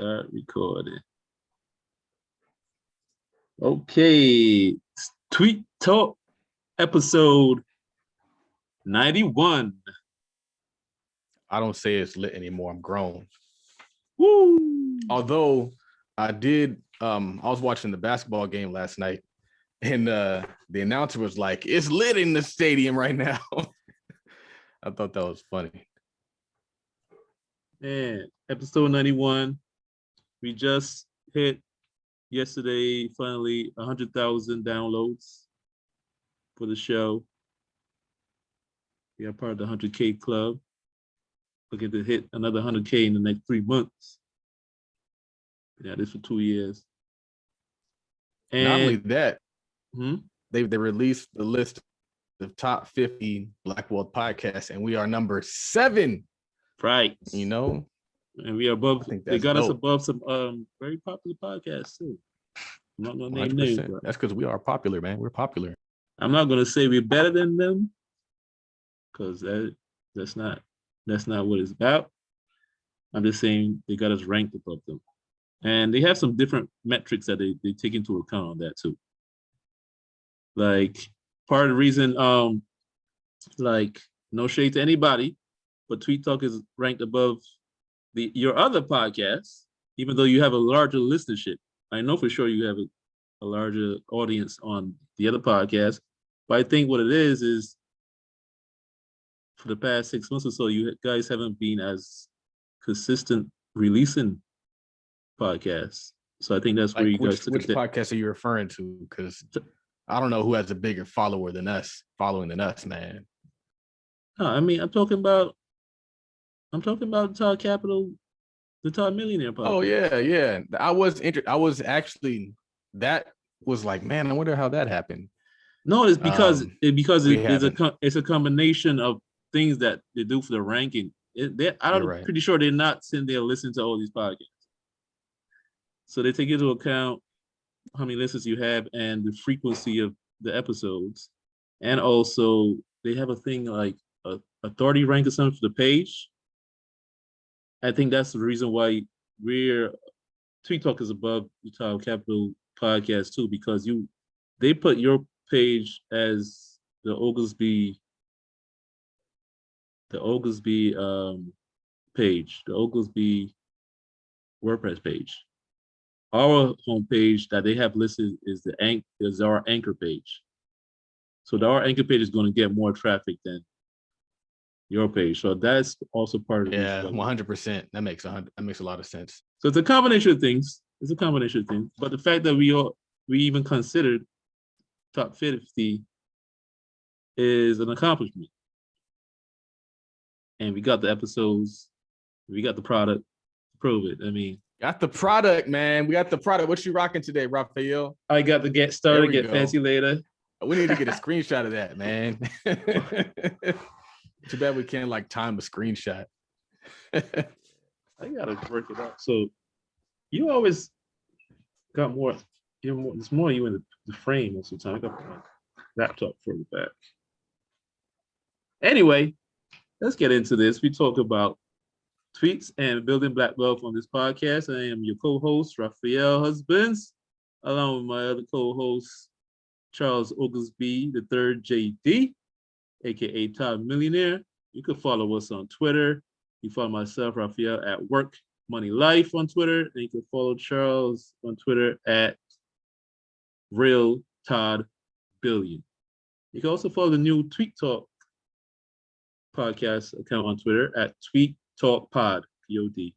Start recording. Okay. Tweet Talk episode 91. I don't say it's lit anymore. I'm grown. Woo! Although I did, I was watching the basketball game last night, and the announcer was like, "It's lit in the stadium right now." I thought that was funny. And episode 91. We just hit yesterday, finally, 100,000 downloads for the show. We are part of the 100K club. Looking to hit another 100K in the next 3 months. Yeah, this for 2 years. And not only that, they released the list of top 50 Black World podcasts, and we are number 7. Right. You know, and we are above. They got us above some very popular podcasts too. I'm not gonna name names. That's because we are popular, man. We're popular. I'm not gonna say we're better than them, because that's not what it's about. I'm just saying they got us ranked above them. And they have some different metrics that they take into account on that too. Like part of the reason, like no shade to anybody, but Tweet Talk is ranked above your other podcasts, even though you have a larger listenership. I know for sure you have a larger audience on the other podcast, but I think what it is for the past 6 months or so, you guys haven't been as consistent releasing podcasts. So I think that's where you guys took which podcast are you referring to? Because I don't know who has a bigger following than us, man. No, I mean, I'm talking about Todd Capital, the Todd Millionaire podcast. Oh yeah. I was actually, that was like, man, I wonder how that happened. No, it's because it's a combination of things that they do for the ranking. I'm pretty sure they're not sitting there listening to all these podcasts. So they take into account how many listens you have and the frequency of the episodes. And also they have a thing like authority rank or something for the page. I think that's the reason why Tweet Talk is above the Todd Capital podcast too, because they put your page as the Oglesby page, the Oglesby WordPress page. Our homepage that they have listed is our anchor page. So our anchor page is going to get more traffic than your page. So that's also part of it. Yeah, 100%. That makes a lot of sense. So it's a combination of things. But the fact that we even considered top 50 is an accomplishment. And we got the episodes, we got the product to prove it. I mean, got the product, man. We got the product. What you rocking today, Raphael? I got the get started, get fancy later. We need to get a screenshot of that, man. Too bad we can't time a screenshot. I gotta work it out. So you always got more. There's more you in the frame most of the time. I got my laptop further back. Anyway, let's get into this. We talk about tweets and building black wealth on this podcast. I am your co-host, Raphael Husbands, along with my other co-host, Charles Oglesby III JD, aka Todd Millionaire. You can follow us on Twitter. You follow myself, Raphael, at Work Money Life on Twitter, and you can follow Charles on Twitter at Real Todd Billion. You can also follow the new Tweet Talk podcast account on Twitter at Tweet Talk Pod, POD.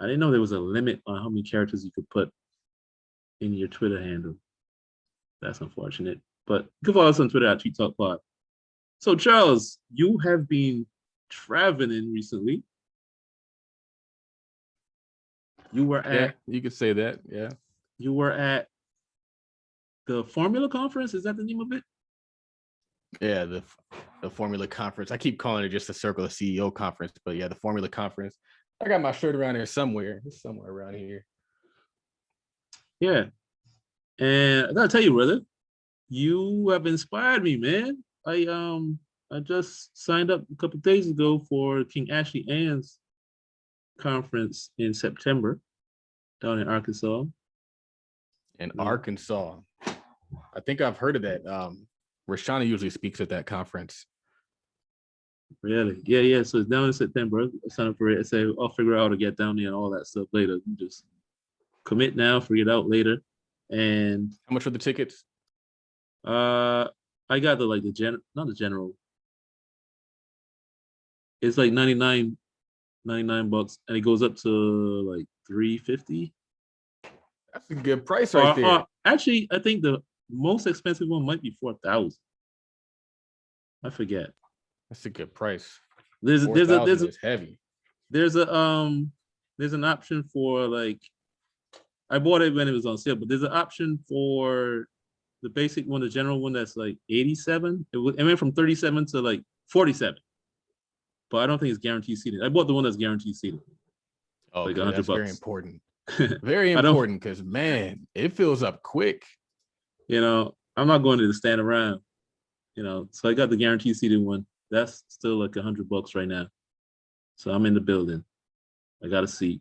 I didn't know there was a limit on how many characters you could put in your Twitter handle. That's unfortunate. But you can follow us on Twitter at Tweet Talk Pod. So, Charles, you have been traveling recently. You were at... you could say that, yeah. You were at the Formula Conference? Is that the name of it? Yeah, the Formula Conference. I keep calling it just the Circle of CEO Conference, but yeah, the Formula Conference. I got my shirt around here somewhere. It's somewhere around here. Yeah. And I gotta tell you, brother, you have inspired me, man. I just signed up a couple of days ago for King Ashley Ann's conference in September down in Arkansas. In Arkansas. I think I've heard of that. Rashana usually speaks at that conference. Really? Yeah. So it's down in September. I signed up for it. I say I'll figure out how to get down there and all that stuff later. You just commit now, figure it out later. And how much are the tickets? I got not the general. It's like 99 bucks, and it goes up to like 350. That's a good price right there. Actually, I think the most expensive one might be 4,000. I forget. That's a good price. There's heavy. There's an option for like, I bought it when it was on sale, but there's an option for the basic one, the general one that's like 87. It went from 37 to like 47. But I don't think it's guaranteed seating. I bought the one that's guaranteed seating. Oh, like $100. That's very important. Very important because man, it fills up quick. I'm not going to stand around. So I got the guaranteed seating one. That's still like $100 right now. So I'm in the building. I got a seat.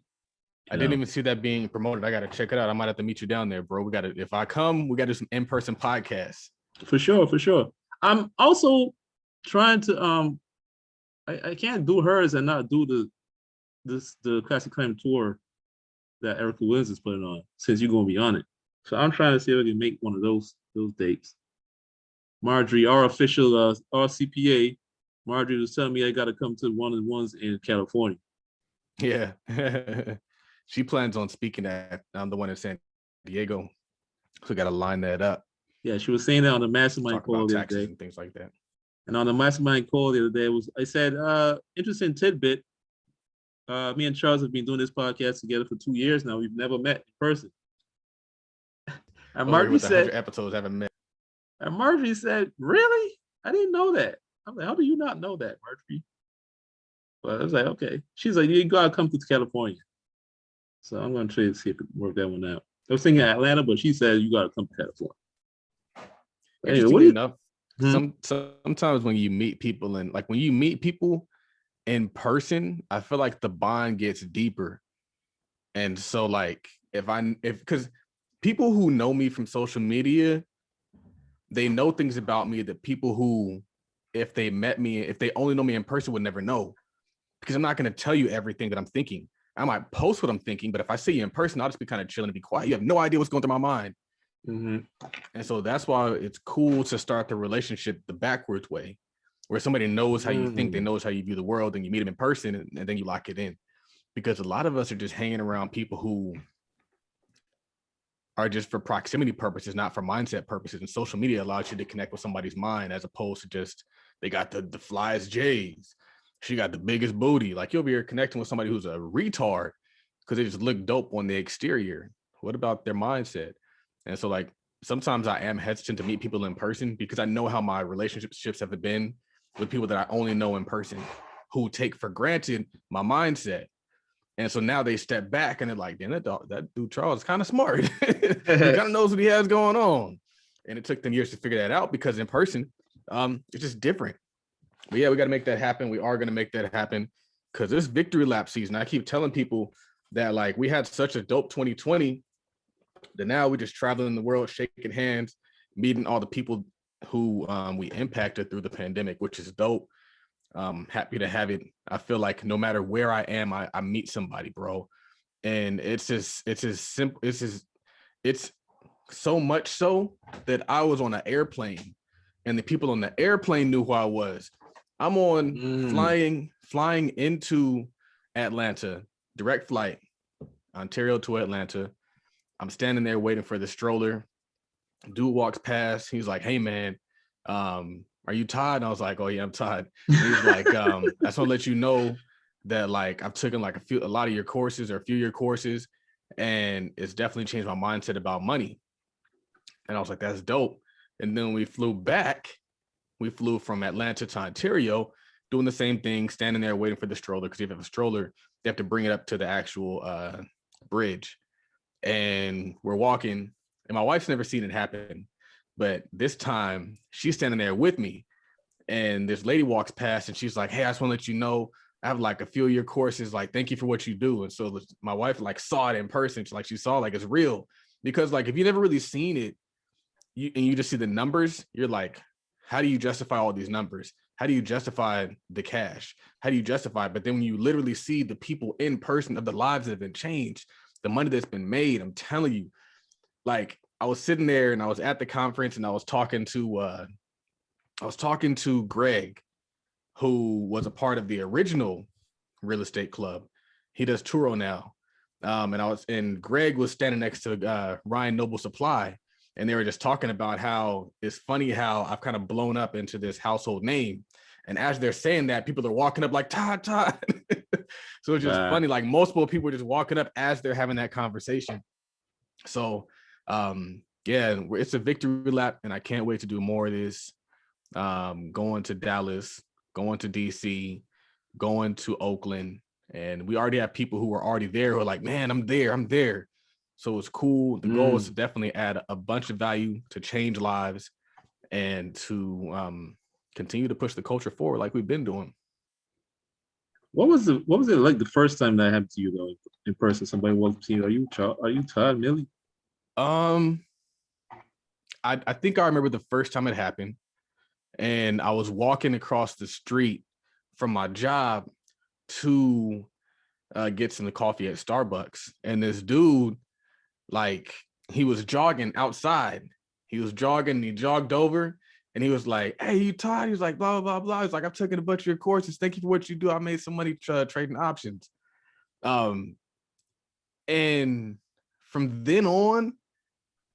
I didn't even see that being promoted. I got to check it out. I might have to meet you down there, bro. If I come, we got to do some in-person podcasts. For sure. I'm also trying to, I can't do hers and not do the Classic Clam tour that Erica Williams is putting on, since you're going to be on it. So I'm trying to see if I can make one of those dates. Marjorie, our official, our CPA, Marjorie was telling me I got to come to one of the ones in California. Yeah. She plans on speaking at the one in San Diego. So got to line that up. Yeah, she was saying that on the mastermind call the other day. And things like that. And on the mastermind call the other day, I said, interesting tidbit. Me and Charles have been doing this podcast together for 2 years now. We've never met in person. And Marjorie said, episodes haven't met. And Marjorie said, really? I didn't know that. I'm like, how do you not know that, Marjorie? Well, I was like, okay. She's like, you gotta come to California. So I'm gonna try to see if we can work that one out. I was thinking Atlanta, but she said you gotta come to California. Anyway, enough. Sometimes when you meet people in person, I feel like the bond gets deeper. And so like because people who know me from social media, they know things about me that people who, if they only know me in person, would never know. Because I'm not going to tell you everything that I'm thinking. I might post what I'm thinking, but if I see you in person, I'll just be kind of chilling and be quiet. You have no idea what's going through my mind. Mm-hmm. And so that's why it's cool to start the relationship the backwards way, where somebody knows how you think, they knows how you view the world, and you meet them in person, and then you lock it in. Because a lot of us are just hanging around people who are just for proximity purposes, not for mindset purposes. And social media allows you to connect with somebody's mind as opposed to just, they got the flyest J's. She got the biggest booty. Like, you'll be here connecting with somebody who's a retard because they just look dope on the exterior. What about their mindset? And so like, sometimes I am hesitant to meet people in person because I know how my relationships have been with people that I only know in person who take for granted my mindset. And so now they step back and they're like, damn, that dude Charles is kind of smart. He kind of knows what he has going on. And it took them years to figure that out because in person, it's just different. But yeah, we got to make that happen. We are going to make that happen because this victory lap season, I keep telling people that like we had such a dope 2020 that now we're just traveling the world, shaking hands, meeting all the people who we impacted through the pandemic, which is dope. Happy to have it. I feel like no matter where I am, I meet somebody, bro. And it's simple. It's so much so that I was on an airplane and the people on the airplane knew who I was. I'm on flying into Atlanta, direct flight, Ontario to Atlanta. I'm standing there waiting for the stroller. Dude walks past. He's like, hey man, are you Todd? And I was like, oh yeah, I'm Todd. And he's like, I just want to let you know that like I've taken like a lot of your courses or a few of your courses, and it's definitely changed my mindset about money. And I was like, that's dope. And then we flew from Atlanta to Ontario, doing the same thing, standing there waiting for the stroller, because if you have a stroller, they have to bring it up to the actual bridge. And we're walking, and my wife's never seen it happen. But this time she's standing there with me, and this lady walks past and she's like, hey, I just want to let you know I have like a few of your courses, like, thank you for what you do. And so my wife like saw it in person. She saw like it's real, because like if you never really seen it, you just see the numbers, you're like, how do you justify all these numbers? How do you justify the cash? How do you justify it? But then when you literally see the people in person of the lives that have been changed, the money that's been made, I'm telling you, like I was sitting there and I was at the conference and I was talking to Greg, who was a part of the original real estate club. He does Turo now. And Greg was standing next to Ryan Noble Supply, and they were just talking about how it's funny how I've kind of blown up into this household name. And as they're saying that, people are walking up like Todd. So it's just funny, like multiple people are just walking up as they're having that conversation. So yeah, it's a victory lap, and I can't wait to do more of this. Going to Dallas, going to DC, going to Oakland, and we already have people who are already there who are like, man, I'm there. So it's cool. The goal is to definitely add a bunch of value to change lives and to continue to push the culture forward like we've been doing. What was it like the first time that happened to you though, in person? Somebody walked up to you. Are you Todd Millie? I think I remember the first time it happened, and I was walking across the street from my job to get some coffee at Starbucks, and this dude, like, he was jogging outside. He was jogging, he jogged over, and he was like, hey, you Todd? He was like, blah, blah, blah. He's like, I've taken a bunch of your courses. Thank you for what you do. I made some money trading options. And from then on,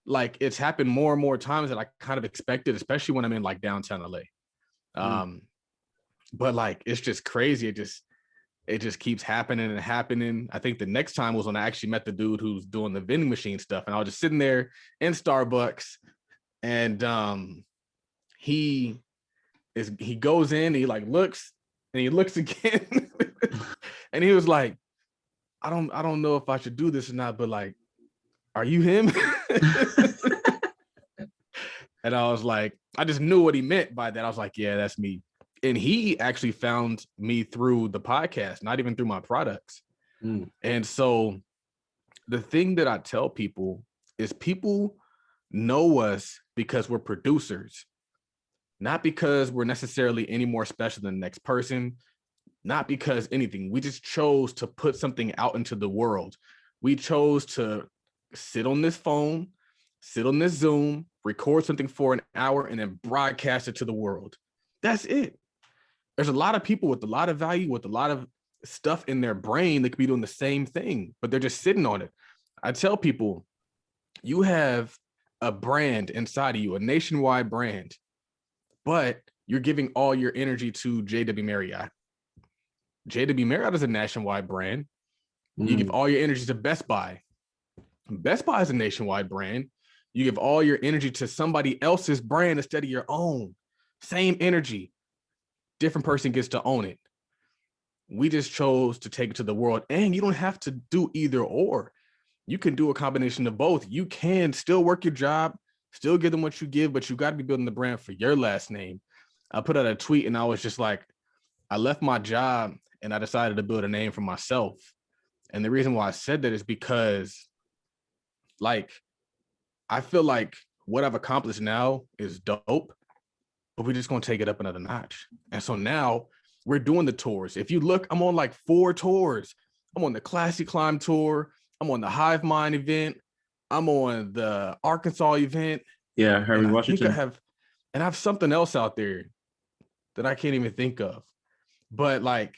like, it's happened more and more times that I kind of expected, especially when I'm in like downtown LA. But like, it's just crazy. It just keeps happening and happening. I think the next time was when I actually met the dude who's doing the vending machine stuff, and I was just sitting there in Starbucks, and he goes in, he like looks, and he looks again, and he was like, I don't know if I should do this or not, but like, are you him? And I was like, I just knew what he meant by that. I was like, yeah, that's me. And he actually found me through the podcast, not even through my products. And so the thing that I tell people is people know us because we're producers, not because we're necessarily any more special than the next person, not because anything. We just chose to put something out into the world. We chose to sit on this phone, sit on this Zoom, record something for an hour, and then broadcast it to the world. That's it. There's a lot of people with a lot of value, with a lot of stuff in their brain that could be doing the same thing, but they're just sitting on it. I tell people, you have a brand inside of you, a nationwide brand, but you're giving all your energy to JW Marriott. JW Marriott is a nationwide brand. You give all your energy to Best Buy. Best Buy is a nationwide brand. You give all your energy to somebody else's brand instead of your own. Same energy. Different person gets to own it. We just chose to take it to the world, and you don't have to do either or. You can do a combination of both. You can still work your job, still give them what you give, but you got to be building the brand for your last name. I put out a tweet and I was just like, I left my job and I decided to build a name for myself. And the reason why I said that is because, like, I feel like what I've accomplished now is dope, but we're just going to take it up another notch. And so now we're doing the tours. If you look, I'm on like 4 tours. I'm on the Classy Climb tour. I'm on the Hive Mind event. I'm on the Arkansas event. Yeah, Harry Washington. I have something else out there that I can't even think of. But like,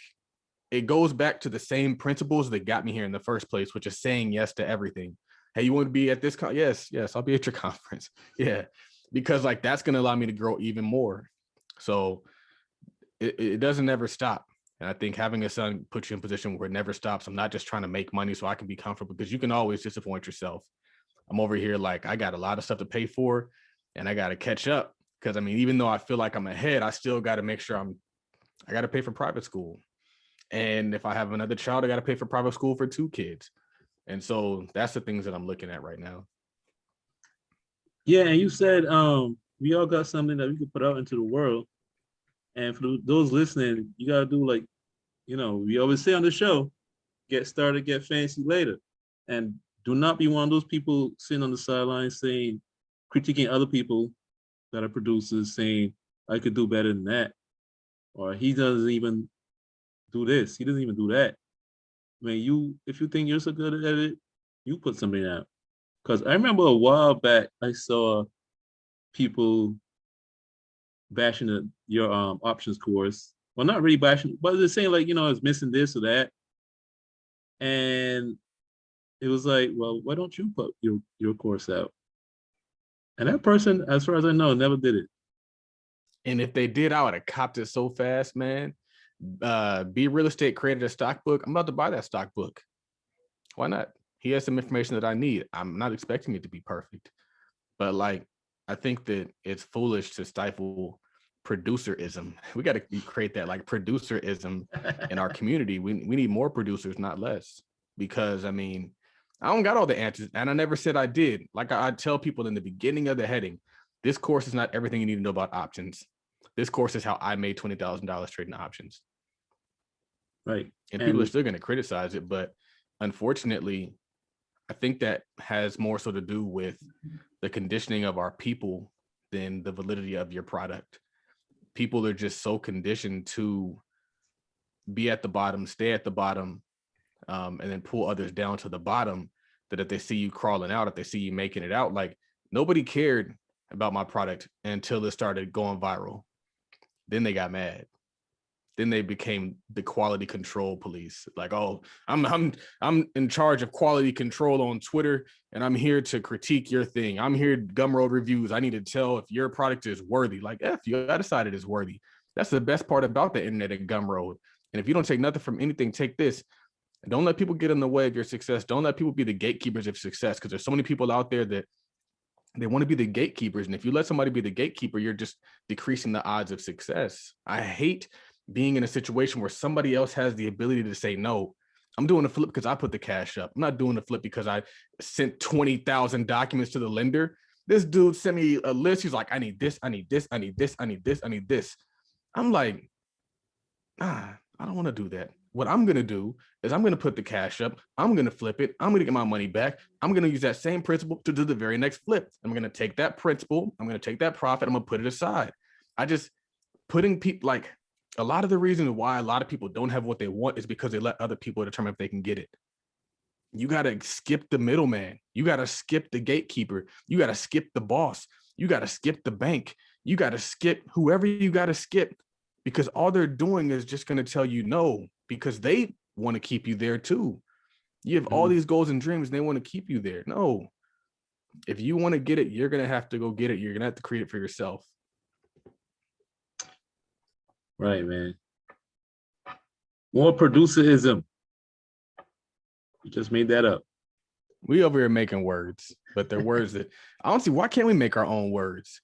it goes back to the same principles that got me here in the first place, which is saying yes to everything. Hey, you want to be at this? Yes, I'll be at your conference. Yeah, because like that's going to allow me to grow even more. So it doesn't ever stop. And I think having a son puts you in a position where it never stops. I'm not just trying to make money so I can be comfortable, because you can always disappoint yourself. I'm over here like I got a lot of stuff to pay for and I got to catch up, because I mean, even though I feel like I'm ahead, I still got to make sure I got to pay for private school. And if I have another child, I got to pay for private school for 2 kids. And so that's the things that I'm looking at right now. Yeah, and you said we all got something that we could put out into the world. And for those listening, you gotta do like we always say on the show, get started, get fancy later. And do not be one of those people sitting on the sidelines saying, critiquing other people that are producers, saying, I could do better than that. Or he doesn't even do this. He doesn't even do that. I mean, if you think you're so good at it, you put something out. Because I remember a while back, I saw people bashing your options course. Well, not really bashing, but they're saying like, it's missing this or that. And it was like, well, why don't you put your course out? And that person, as far as I know, never did it. And if they did, I would have copped it so fast, man. Be Real Estate created a stock book. I'm about to buy that stock book. Why not? He has some information that I need. I'm not expecting it to be perfect, but like, I think that it's foolish to stifle producerism. We got to create that like producerism in our community. We need more producers, not less, because I mean, I don't got all the answers, and I never said I did. Like I tell people in the beginning of the heading, this course is not everything you need to know about options. This course is how I made $20,000 trading options. Right. And people are still going to criticize it, but unfortunately, I think that has more so to do with the conditioning of our people than the validity of your product. People are just so conditioned to be at the bottom, stay at the bottom, and then pull others down to the bottom, that if they see you crawling out, if they see you making it out, like nobody cared about my product until it started going viral. Then they got mad. Then they became the quality control police. Like, oh, I'm in charge of quality control on Twitter, and I'm here to critique your thing. I'm here Gumroad reviews. I need to tell if your product is worthy. Like, I decided it's worthy. That's the best part about the internet and Gumroad. And if you don't take nothing from anything, take this. Don't let people get in the way of your success. Don't let people be the gatekeepers of success, because there's so many people out there that they want to be the gatekeepers. And if you let somebody be the gatekeeper, you're just decreasing the odds of success. I hate being in a situation where somebody else has the ability to say, no, I'm doing a flip because I put the cash up. I'm not doing a flip because I sent 20,000 documents to the lender. This dude sent me a list. He's like, I need this, I need this, I need this, I need this, I need this. I'm like, I don't want to do that. What I'm going to do is I'm going to put the cash up. I'm going to flip it. I'm going to get my money back. I'm going to use that same principle to do the very next flip. I'm going to take that principle. I'm going to take that profit. I'm going to put it aside. I just putting people, like, a lot of the reason why a lot of people don't have what they want is because they let other people determine if they can get it. You got to skip the middleman. You got to skip the gatekeeper. You got to skip the boss. You got to skip the bank. You got to skip whoever you got to skip, because all they're doing is just going to tell you no, because they want to keep you there too. You have all these goals and dreams, and they want to keep you there. No, if you want to get it, you're going to have to go get it. You're going to have to create it for yourself. Right, man. More producerism. You just made that up. We over here making words, but they're words that I don't see. Why can't we make our own words?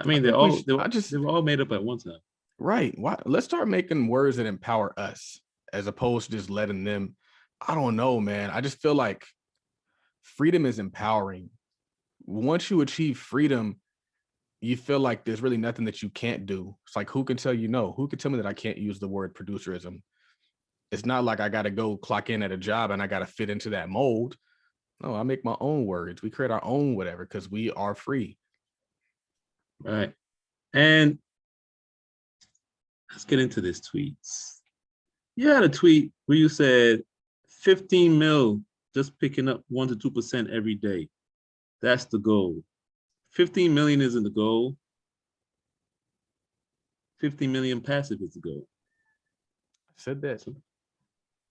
I mean, they've all made up at one time. Right. Why? Let's start making words that empower us, as opposed to just letting them. I don't know, man. I just feel like freedom is empowering. Once you achieve freedom, you feel like there's really nothing that you can't do. It's like, who can tell you no? Who can tell me that I can't use the word producerism? It's not like I got to go clock in at a job and I got to fit into that mold. No, I make my own words. We create our own whatever, because we are free. Right. And let's get into this tweets. You had a tweet where you said 15 mil just picking up 1 to 2% every day. That's the goal. 15 million isn't the goal. 50 million passive is the goal. I said that. So,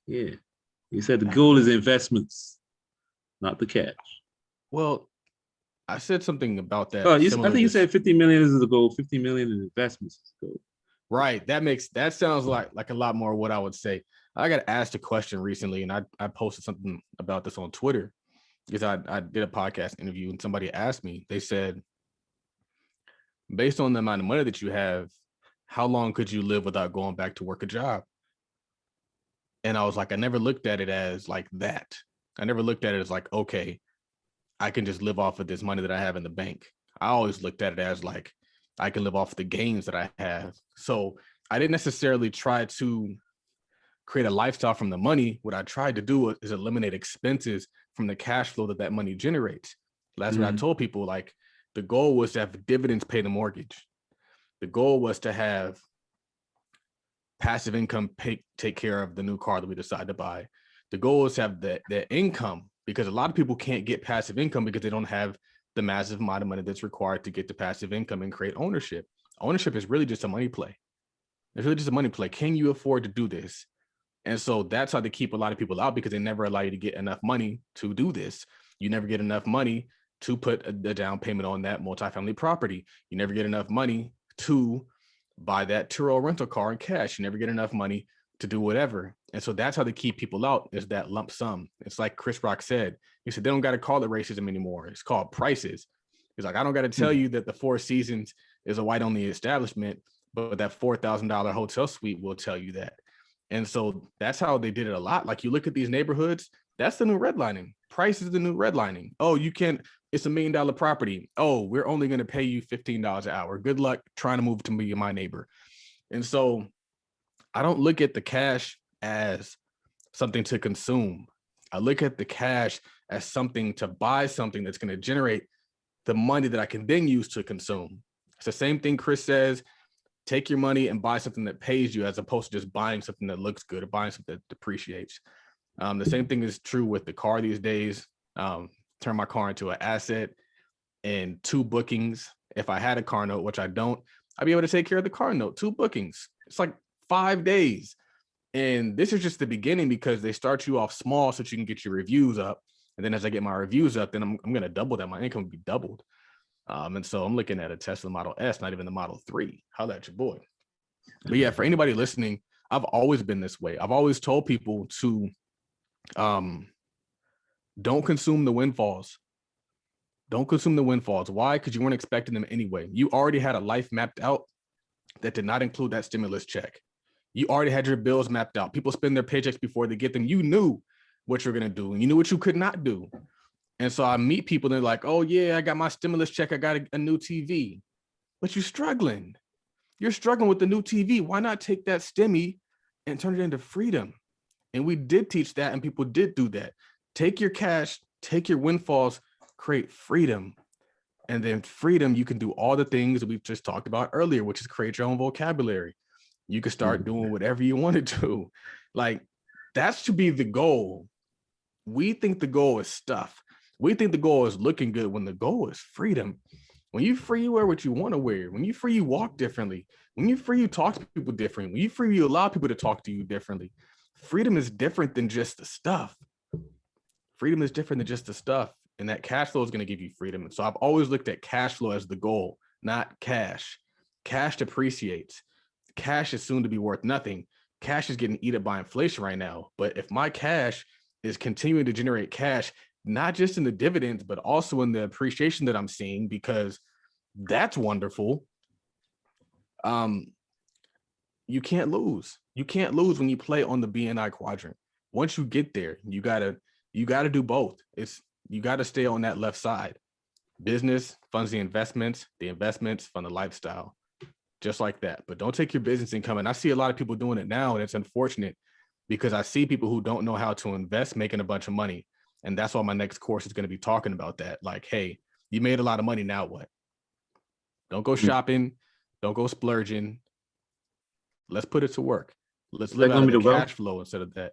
yeah. You said the goal is investments, not the cash. Well, I said something about that. Oh, I think you said 50 million is the goal. 50 million in investments is the goal. Right. That sounds like a lot more what I would say. I got asked a question recently, and I posted something about this on Twitter, because I did a podcast interview, and somebody asked me, they said, based on the amount of money that you have, how long could you live without going back to work a job? And I was like, I never looked at it as like that. I never looked at it as like, okay, I can just live off of this money that I have in the bank. I always looked at it as like, I can live off the gains that I have. So I didn't necessarily try to create a lifestyle from the money, what I tried to do is eliminate expenses from the cash flow that money generates. That's what I told people. Like, the goal was to have dividends pay the mortgage. The goal was to have passive income take care of the new car that we decide to buy. The goal is to have the income, because a lot of people can't get passive income because they don't have the massive amount of money that's required to get the passive income and create ownership. Ownership is really just a money play. It's really just a money play. Can you afford to do this? And so that's how they keep a lot of people out, because they never allow you to get enough money to do this. You never get enough money to put the down payment on that multifamily property. You never get enough money to buy that Turo rental car in cash. You never get enough money to do whatever. And so that's how they keep people out, is that lump sum. It's like Chris Rock said. He said, they don't got to call it racism anymore. It's called prices. He's like, I don't got to tell you that the Four Seasons is a white-only establishment, but that $4,000 hotel suite will tell you that. And so that's how they did it a lot. Like, you look at these neighborhoods, that's the new redlining. Price is the new redlining. Oh, you can't, it's $1 million property. Oh, we're only going to pay you $15 an hour. Good luck trying to move to me and my neighbor. And so I don't look at the cash as something to consume. I look at the cash as something to buy something that's going to generate the money that I can then use to consume. It's the same thing Chris says. Take your money and buy something that pays you, as opposed to just buying something that looks good or buying something that depreciates. The same thing is true with the car these days. Turn my car into an asset in 2 bookings. If I had a car note, which I don't, I'd be able to take care of the car note. 2 bookings. It's like 5 days. And this is just the beginning, because they start you off small so that you can get your reviews up. And then as I get my reviews up, then I'm going to double that. My income will be doubled. And so I'm looking at a Tesla Model S, not even the Model 3. Holla at your boy. But yeah, for anybody listening, I've always been this way. I've always told people to don't consume the windfalls. Don't consume the windfalls. Why? Because you weren't expecting them anyway. You already had a life mapped out that did not include that stimulus check. You already had your bills mapped out. People spend their paychecks before they get them. You knew what you're going to do, and you knew what you could not do. And so I meet people, and they're like, oh yeah, I got my stimulus check. I got a new TV. But you're struggling. You're struggling with the new TV. Why not take that stimmy and turn it into freedom? And we did teach that, and people did do that. Take your cash, take your windfalls, create freedom. And then freedom, you can do all the things that we've just talked about earlier, which is create your own vocabulary. You can start doing whatever you want to do. Like, that should be the goal. We think the goal is stuff. We think the goal is looking good, when the goal is freedom. When you free, you wear what you want to wear. When you free, you walk differently. When you free, you talk to people differently. When you free, you allow people to talk to you differently. Freedom is different than just the stuff. Freedom is different than just the stuff. And that cash flow is going to give you freedom. And so I've always looked at cash flow as the goal, not cash. Cash depreciates. Cash is soon to be worth nothing. Cash is getting eaten by inflation right now. But if my cash is continuing to generate cash, not just in the dividends, but also in the appreciation that I'm seeing, because that's wonderful. You can't lose. You can't lose when you play on the BNI quadrant. Once you get there, you gotta do both. You gotta stay on that left side. Business funds the investments fund the lifestyle, just like that. But don't take your business income. And I see a lot of people doing it now, and it's unfortunate, because I see people who don't know how to invest making a bunch of money. And that's why my next course is going to be talking about that. Like, hey, you made a lot of money, now what? Don't go shopping. Don't go splurging. Let's put it to work. Let's live out of the cash flow instead of that.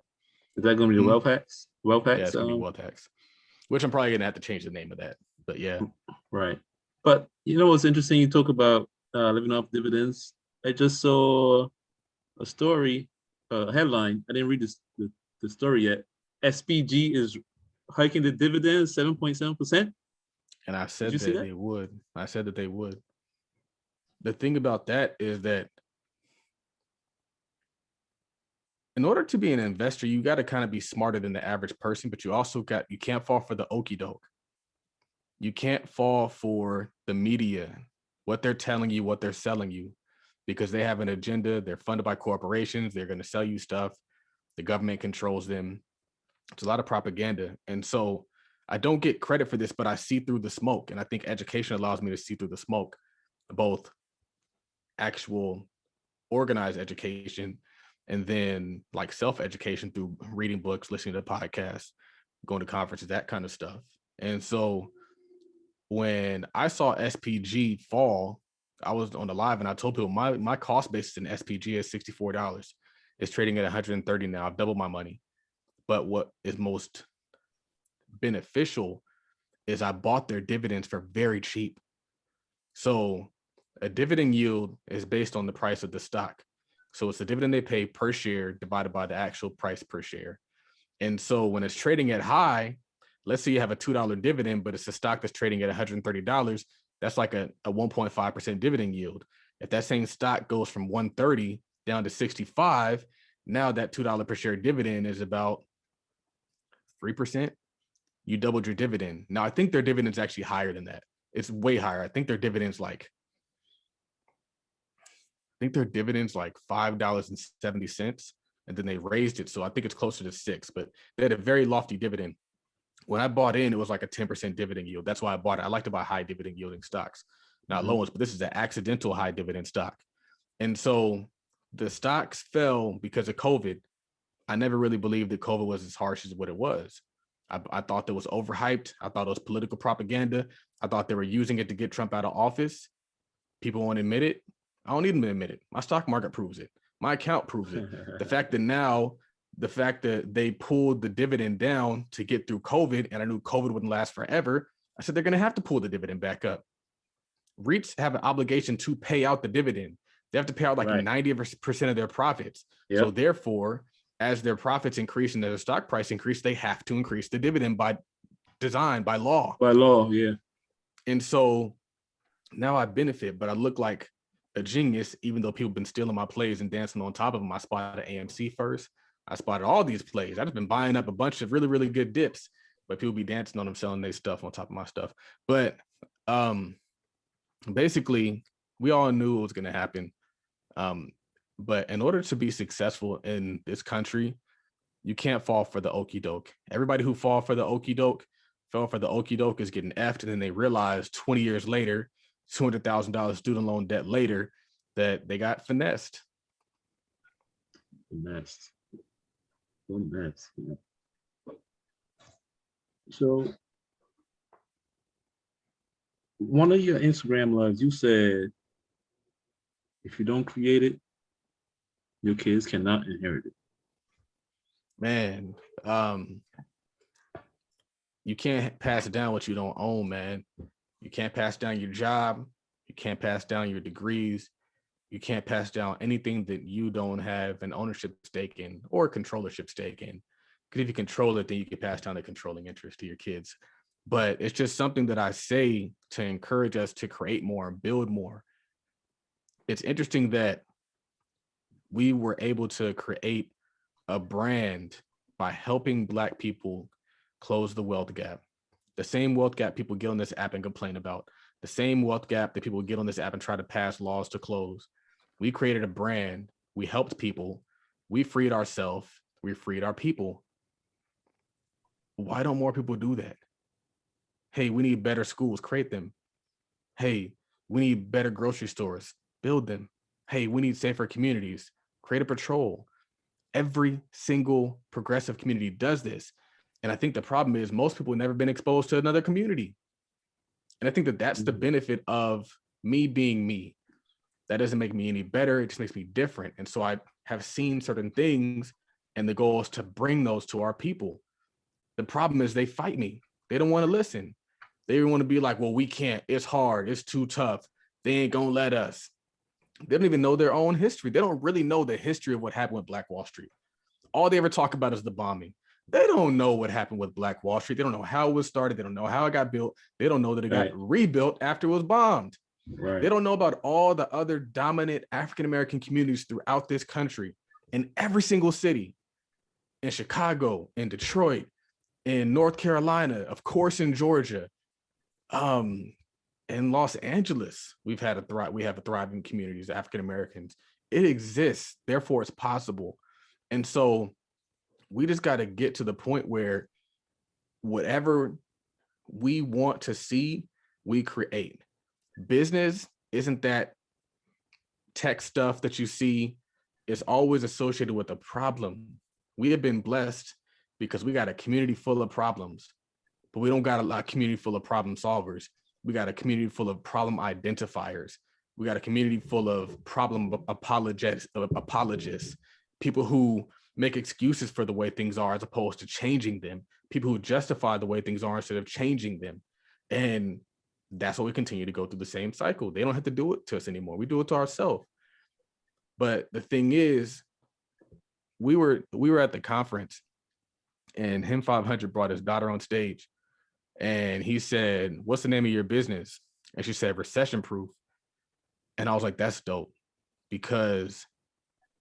Is that going to be the wealth hacks? Wealth hacks? Yeah, it's going to be wealth hacks, which I'm probably going to have to change the name of that. But yeah. Right. But you know what's interesting? You talk about living off dividends. I just saw a story, a headline. I didn't read the story yet. SPG is hiking the dividends 7.7%. And I said that they would. I said that they would. The thing about that is that in order to be an investor, you got to kind of be smarter than the average person, but you can't fall for the okie doke. You can't fall for the media, what they're telling you, what they're selling you, because they have an agenda. They're funded by corporations. They're going to sell you stuff. The government controls them. It's a lot of propaganda. And so I don't get credit for this, but I see through the smoke. And I think education allows me to see through the smoke, both actual organized education and then like self-education through reading books, listening to podcasts, going to conferences, that kind of stuff. And so when I saw SPG fall, I was on the live and I told people my cost basis in SPG is $64. It's trading at 130 now. I've doubled my money. But what is most beneficial is I bought their dividends for very cheap. So a dividend yield is based on the price of the stock. So it's the dividend they pay per share divided by the actual price per share. And so when it's trading at high, let's say you have a $2 dividend, but it's a stock that's trading at $130, that's like a 1.5% dividend yield. If that same stock goes from 130 down to 65, now that $2 per share dividend is about 3%. You doubled your dividend. Now, I think their dividend is actually higher than that. It's way higher. I think their dividend's like $5.70, and then they raised it. So I think it's closer to 6, but they had a very lofty dividend. When I bought in, it was like a 10% dividend yield. That's why I bought it. I like to buy high dividend yielding stocks, not low ones, but this is an accidental high dividend stock. And so the stocks fell because of COVID. I never really believed that COVID was as harsh as what it was. I thought it was overhyped. I thought it was political propaganda. I thought they were using it to get Trump out of office. People won't admit it. I don't need them to admit it. My stock market proves it. My account proves it. The fact that they pulled the dividend down to get through COVID, and I knew COVID wouldn't last forever, I said they're going to have to pull the dividend back up. REITs have an obligation to pay out the dividend. They have to pay out like 90% of their profits. Yep. So therefore, as their profits increase and their stock price increase, they have to increase the dividend by design, by law. By law, yeah. And so now I benefit, but I look like a genius, even though people have been stealing my plays and dancing on top of them. I spotted AMC first. I spotted all these plays. I've been buying up a bunch of really, really good dips, but people be dancing on them, selling their stuff on top of my stuff. But basically, we all knew it was going to happen. But in order to be successful in this country, you can't fall for the okie doke. Everybody who fell for the okie doke is getting effed, and then they realize 20 years later, $200,000 student loan debt later, that they got finessed. Finessed. Yeah. So one of your Instagram lives, you said, if you don't create it, your kids cannot inherit it. Man, you can't pass down what you don't own, man. You can't pass down your job. You can't pass down your degrees. You can't pass down anything that you don't have an ownership stake in or a controllership stake in. Because if you control it, then you can pass down the controlling interest to your kids. But it's just something that I say to encourage us to create more and build more. It's interesting that we were able to create a brand by helping Black people close the wealth gap. The same wealth gap people get on this app and complain about. The same wealth gap that people get on this app and try to pass laws to close. We created a brand. We helped people. We freed ourselves. We freed our people. Why don't more people do that? Hey, we need better schools. Create them. Hey, we need better grocery stores. Build them. Hey, we need safer communities. Create a patrol. Every single progressive community does this. And I think the problem is most people have never been exposed to another community. And I think that that's the benefit of me being me. That doesn't make me any better. It just makes me different. And so I have seen certain things, and the goal is to bring those to our people. The problem is they fight me. They don't want to listen. They want to be like, well, we can't. It's hard. It's too tough. They ain't going to let us. They don't even know their own history. They don't really know the history of what happened with Black Wall Street. All they ever talk about is the bombing. They don't know what happened with Black Wall Street. They don't know how it was started. They don't know how it got built. They don't know that it got rebuilt after it was bombed. Right. They don't know about all the other dominant African-American communities throughout this country, in every single city, in Chicago, in Detroit, in North Carolina, of course, in Georgia, in Los Angeles. We have a thriving communities, African Americans. It exists, therefore it's possible. And so we just got to get to the point where whatever we want to see, we create. Business isn't that tech stuff that you see it's always associated with a problem. We have been blessed because we got a community full of problems, but we don't got a community full of problem solvers. We got a community full of problem identifiers. We got a community full of problem apologists, people who make excuses for the way things are as opposed to changing them, people who justify the way things are instead of changing them. And that's why we continue to go through the same cycle. They don't have to do it to us anymore. We do it to ourselves. But the thing is, we were at the conference and him 500 brought his daughter on stage and he said, "What's the name of your business?" And she said, "Recession Proof." And I was like, that's dope, because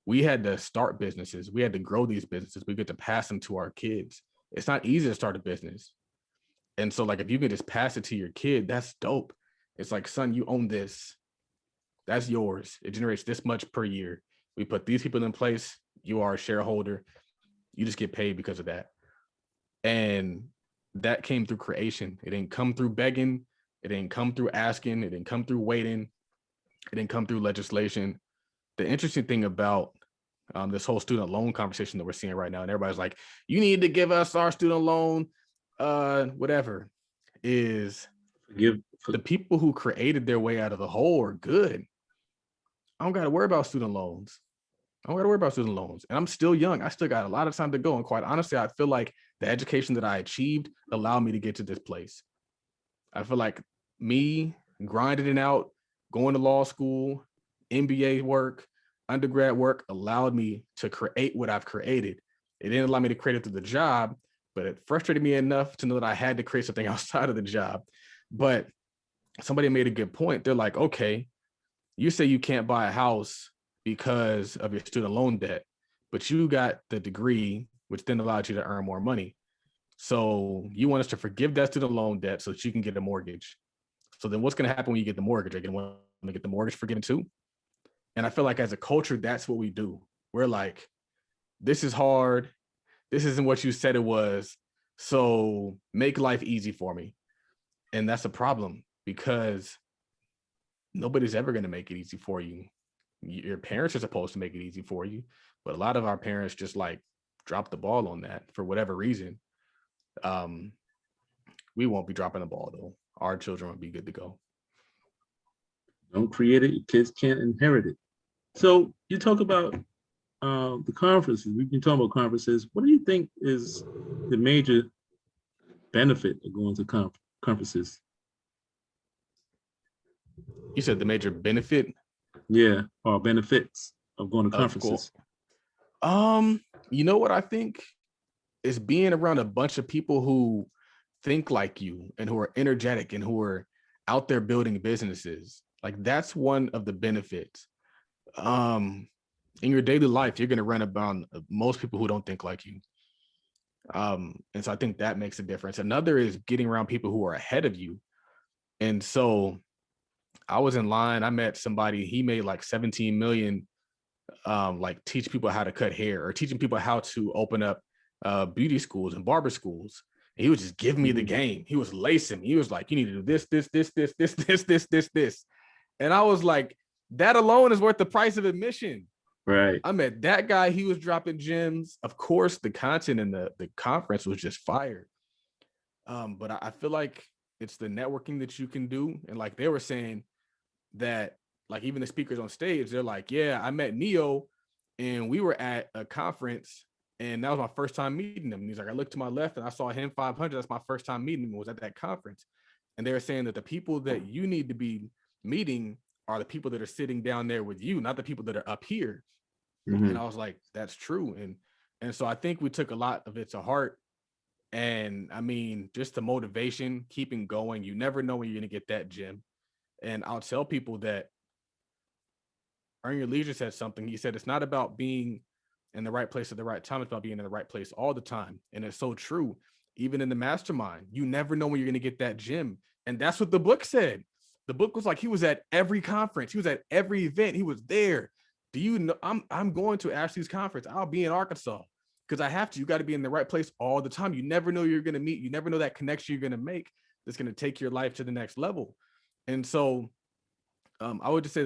we had to start businesses. We had to grow these businesses. We get to pass them to our kids. It's not easy to start a business. And so like, if you can just pass it to your kid, that's dope. It's like, son, you own this. That's yours. It generates this much per year. We put these people in place. You are a shareholder. You just get paid because of that. And that came through creation. It didn't come through begging. It didn't come through asking. It didn't come through waiting. It didn't come through legislation. The interesting thing about this whole student loan conversation that we're seeing right now, and everybody's like, you need to give us our student loan, whatever, is the people who created their way out of the hole are good. I don't got to worry about student loans. And I'm still young. I still got a lot of time to go. And quite honestly, I feel like the education that I achieved allowed me to get to this place. I feel like me grinding it out, going to law school, MBA work, undergrad work allowed me to create what I've created. It didn't allow me to create it through the job, but it frustrated me enough to know that I had to create something outside of the job. But somebody made a good point. They're like, okay, you say you can't buy a house because of your student loan debt, but you got the degree, which then allowed you to earn more money. So you want us to forgive that student loan debt so that you can get a mortgage. So then what's going to happen when you get the mortgage? Are you going to get the mortgage forgiven too? And I feel like as a culture, that's what we do. We're like, this is hard. This isn't what you said it was. So make life easy for me. And that's a problem, because nobody's ever going to make it easy for you. Your parents are supposed to make it easy for you, but a lot of our parents just like drop the ball on that for whatever reason. We won't be dropping the ball though. Our children will be good to go. Don't create it, your kids can't inherit it. So you talk about the conferences. We've been talking about conferences. What do you think is the major benefit of going to conferences? You said the major benefit? Yeah, or benefits of going to conferences. You know what I think is being around a bunch of people who think like you and who are energetic and who are out there building businesses. Like, that's one of the benefits. In your daily life, you're going to run around most people who don't think like you. And so I think that makes a difference. Another is getting around people who are ahead of you. And so I was in line, I met somebody, he made like 17 million, like teach people how to cut hair or teaching people how to open up beauty schools and barber schools. And he was just giving me the game. He was lacing me. He was like, you need to do this. And I was like, that alone is worth the price of admission. Right. I met that guy. He was dropping gems. Of course, the content in the conference was just fire. But I feel like it's the networking that you can do. And like they were saying that, like even the speakers on stage, they're like, yeah, I met Neo and we were at a conference and that was my first time meeting him. And he's like, I looked to my left and I saw him 500. That's my first time meeting him. It was at that conference. And they were saying that the people that you need to be meeting are the people that are sitting down there with you, not the people that are up here. And I was like, that's true. And so I think we took a lot of it to heart. And I mean, just the motivation, keeping going. You never know when you're going to get that gym. And I'll tell people that Earn Your Leisure said something. He said, it's not about being in the right place at the right time. It's about being in the right place all the time. And it's so true. Even in the mastermind, you never know when you're going to get that gym. And that's what the book said. The book was like, he was at every conference. He was at every event. He was there. Do you know, I'm going to Ashley's conference. I'll be in Arkansas because I have to. You got to be in the right place all the time. You never know you're going to meet. You never know that connection you're going to make that's going to take your life to the next level. And so I would just say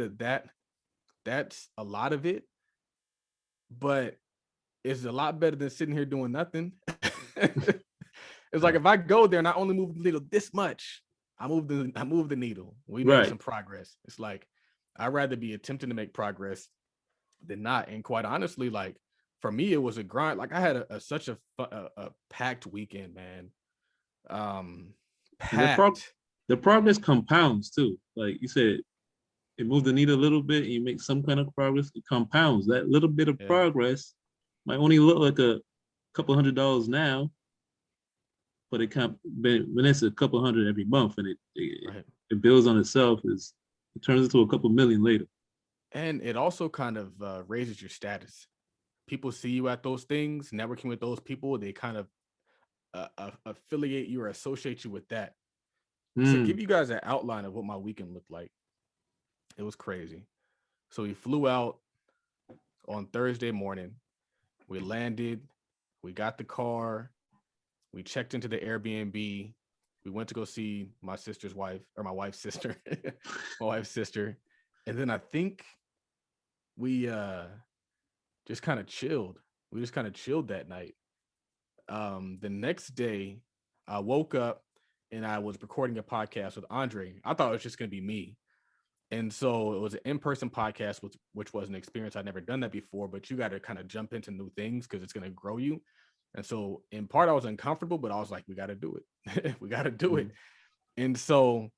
that's a lot of it. but it's a lot better than sitting here doing nothing. It's like Right. if I go there and I only move the needle this much, I move the needle. We made Right. some progress. It's like I'd rather be attempting to make progress than not. And quite honestly, like for me, it was a grind. Like I had such a packed weekend, man. And Packed. the progress compounds too. Like you said, it moves the needle a little bit, and you make some kind of progress. It compounds. That little bit of Yeah. progress might only look like a couple $100 now, but when it's a couple hundred every month, and Right. it builds on itself, it turns into a couple million later. And it also kind of raises your status. People see you at those things, networking with those people. They kind of affiliate you or associate you with that. To give you guys an outline of what my weekend looked like, it was crazy. So we flew out on Thursday morning. We landed. We got the car. We checked into the Airbnb. We went to go see my sister's wife, or my wife's sister, my wife's sister. And then I think we just kind of chilled. We just kind of chilled that night. The next day, I woke up and I was recording a podcast with Andre. I thought it was just going to be me. And so it was an in-person podcast, which was an experience. I'd never done that before, but you got to kind of jump into new things because it's going to grow you. And so in part, I was uncomfortable, but I was like, we got to do it. We got to do it. And so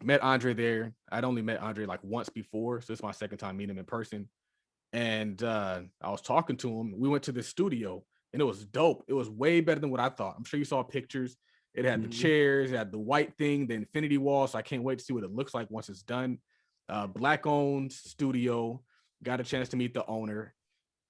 met Andre there. I'd only met Andre like once before. So it's my second time meeting him in person. And I was talking to him. We went to the studio and it was dope. It was way better than what I thought. I'm sure you saw pictures. It had the chairs, it had the white thing, the infinity wall. So I can't wait to see what it looks like once it's done. Black owned studio. Got a chance to meet the owner.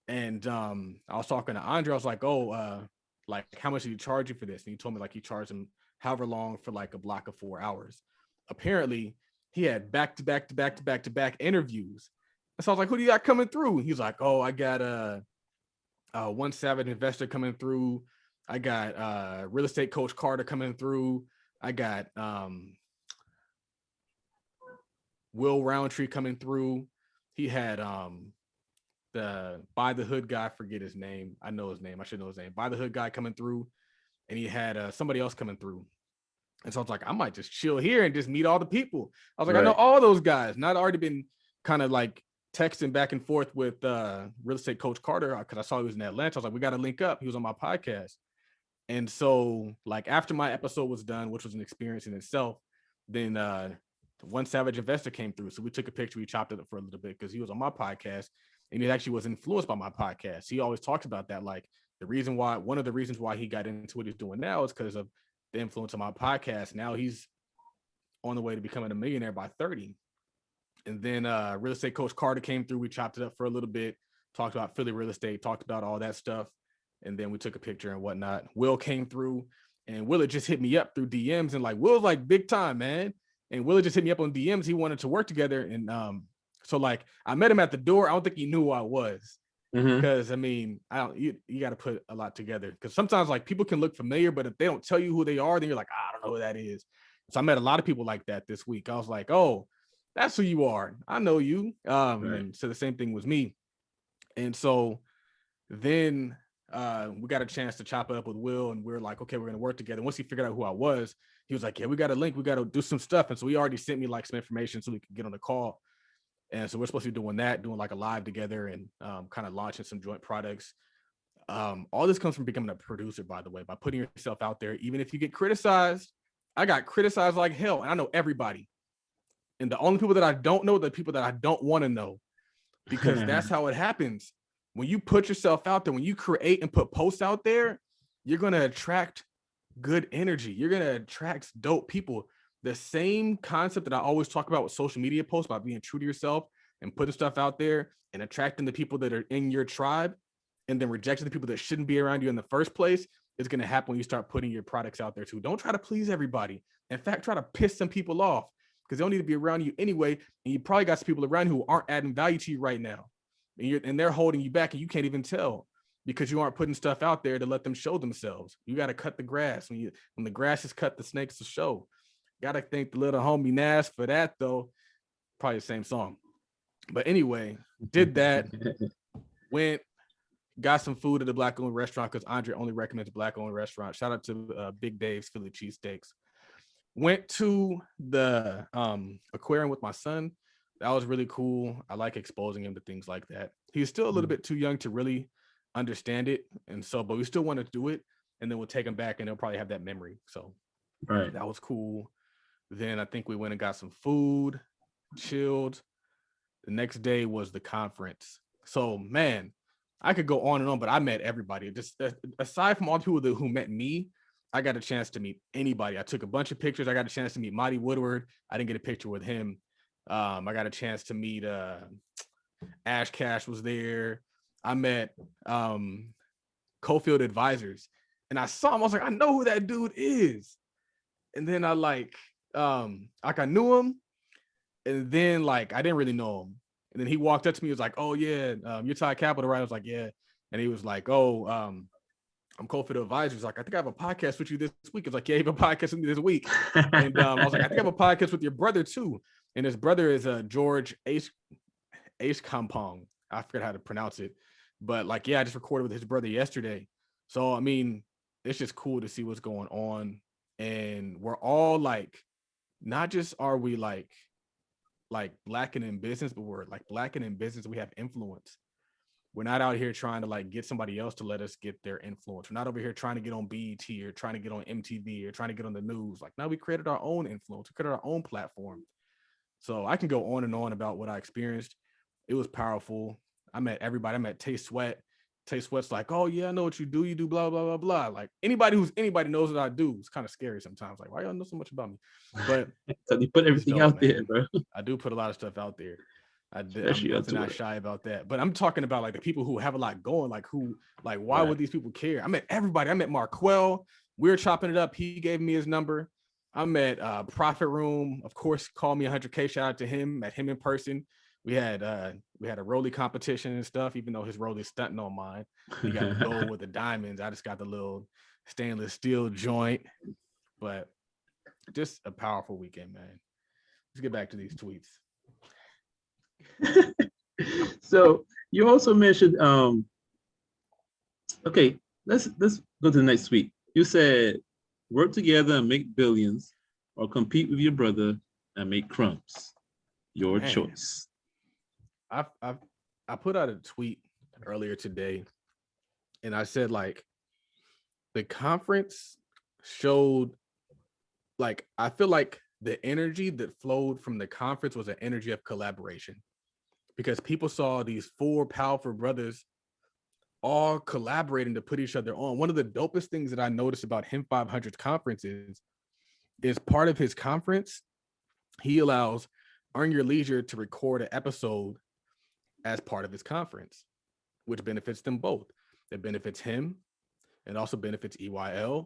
And I was talking to Andre. I was like, oh, like how much did he charge you for this? And he told me like he charged him however long for like a block of 4 hours. Apparently, he had back to back interviews. And so I was like, who do you got coming through? He's like, oh, I got one savage investor coming through. I got real estate coach Carter coming through. I got Will Roundtree coming through. He had the Buy the Hood guy, forget his name. I know his name. I should know his name. Buy the Hood guy coming through. And he had somebody else coming through. And so I was like, I might just chill here and just meet all the people. I was like, I know all those guys. And I'd already been kind of like texting back and forth with real estate coach Carter because I saw he was in Atlanta. I was like, we got to link up. He was on my podcast. And so like after my episode was done, which was an experience in itself, then one savage investor came through. So we took a picture. We chopped it up for a little bit because he was on my podcast and he actually was influenced by my podcast. He always talks about that. Like one of the reasons why he got into what he's doing now is because of the influence of my podcast. Now he's on the way to becoming a millionaire by 30. And then real estate coach Carter came through. We chopped it up for a little bit, talked about Philly real estate, talked about all that stuff. And then we took a picture and whatnot. Will came through and Willa just hit me up through DMs and like, Will's like big time, man. And Willa just hit me up on DMs. He wanted to work together. And so like I met him at the door. I don't think he knew who I was. Because I mean, you got to put a lot together because sometimes like people can look familiar, but if they don't tell you who they are, then you're like, I don't know who that is. So I met a lot of people like that this week. I was like, oh, that's who you are. I know you. And so the same thing was me. And so then we got a chance to chop it up with Will, and we are like, okay, we're gonna work together. Once he figured out who I was, he was like, yeah, we got a link, we got to do some stuff. And so he already sent me like some information so we could get on the call. And so we're supposed to be doing like a live together and kind of launching some joint products. All this comes from becoming a producer, by the way, by putting yourself out there. Even if you get criticized, I got criticized like hell. And I know everybody. And the only people that I don't know, the people that I don't want to know, because that's how it happens. When you put yourself out there, when you create and put posts out there, you're going to attract good energy. You're going to attract dope people. The same concept that I always talk about with social media posts about being true to yourself and putting stuff out there and attracting the people that are in your tribe and then rejecting the people that shouldn't be around you in the first place is going to happen when you start putting your products out there too. Don't try to please everybody. In fact, try to piss some people off because they don't need to be around you anyway. And you probably got some people around who aren't adding value to you right now. And they're holding you back and you can't even tell because you aren't putting stuff out there to let them show themselves. You got to cut the grass. When the grass is cut, the snakes will show. Gotta thank the little homie Nas for that though. Probably the same song. But anyway, did that. Went, got some food at the black-owned restaurant because Andre only recommends black-owned restaurants. Shout out to Big Dave's Philly cheesesteaks. Went to the aquarium with my son. That was really cool. I like exposing him to things like that. He's still a little bit too young to really understand it, and so, but we still want to do it, and then we'll take him back, and they'll probably have that memory. So that was cool. Then I think we went and got some food, chilled. The next day was the conference. So man, I could go on and on, but I met everybody. Just aside from all the people who met me, I got a chance to meet anybody. I took a bunch of pictures. I got a chance to meet Marty Woodward. I didn't get a picture with him. I got a chance to meet Ash Cash was there. I met Cofield Advisors, and I saw him. I was like, I know who that dude is. And then I I knew him, and then I didn't really know him. And then he walked up to me. He was like, "Oh yeah, you're Ty Capital, right?" I was like, "Yeah." And he was like, "Oh, I'm Cofield Advisors. Like, I think I have a podcast with you this week." It's like, "Yeah, you have a podcast with me this week." And I was like, "I think I have a podcast with your brother too." And his brother is George Ace Kampong. I forget how to pronounce it, but I just recorded with his brother yesterday. So I mean, it's just cool to see what's going on, and we're all not just are we lacking in business, but we're lacking in business. We have influence. We're not out here trying to get somebody else to let us get their influence. We're not over here trying to get on BET or trying to get on MTV or trying to get on the news. Now we created our own influence. We created our own platform. So I can go on and on about what I experienced. It was powerful. I met everybody. I met Tay Sweat. Tay Sweat's like, "Oh yeah, I know what you do. You do blah, blah, blah, blah." Anybody knows what I do. It's kind of scary sometimes. Why y'all know so much about me? But so you put everything out there, bro. I do put a lot of stuff out there. I'm not shy about that. But I'm talking about the people who have a lot going, why would these people care? I met everybody. I met Marquell. We were chopping it up. He gave me his number. I met Profit Room, of course, called me 100K. Shout out to him. Met him in person. We had a Rolly competition and stuff, even though his Rolly's stunting on mine. He got the gold with the diamonds. I just got the little stainless steel joint. But just a powerful weekend, man. Let's get back to these tweets. So you also mentioned okay, let's go to the next tweet. You said work together and make billions, or compete with your brother and make crumbs. Your choice. I put out a tweet earlier today, and I said the conference showed I feel like the energy that flowed from the conference was an energy of collaboration, because people saw these four powerful brothers all collaborating to put each other on. One of the dopest things that I noticed about Him 500's conference is part of his conference, he allows Earn Your Leisure to record an episode as part of his conference, which benefits them both. It benefits him and also benefits EYL.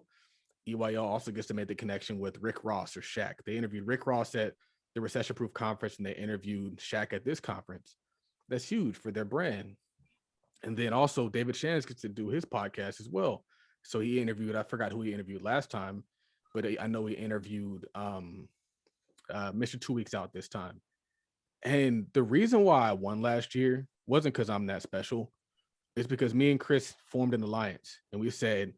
EYL also gets to make the connection with Rick Ross or Shaq. They interviewed Rick Ross at the Recession Proof Conference, and they interviewed Shaq at this conference. That's huge for their brand. And then also David Shands gets to do his podcast as well. So he interviewed, I forgot who he interviewed last time, but I know he interviewed Mr. 2 Weeks Out this time. And the reason why I won last year wasn't because I'm that special. It's because me and Chris formed an alliance, and we said,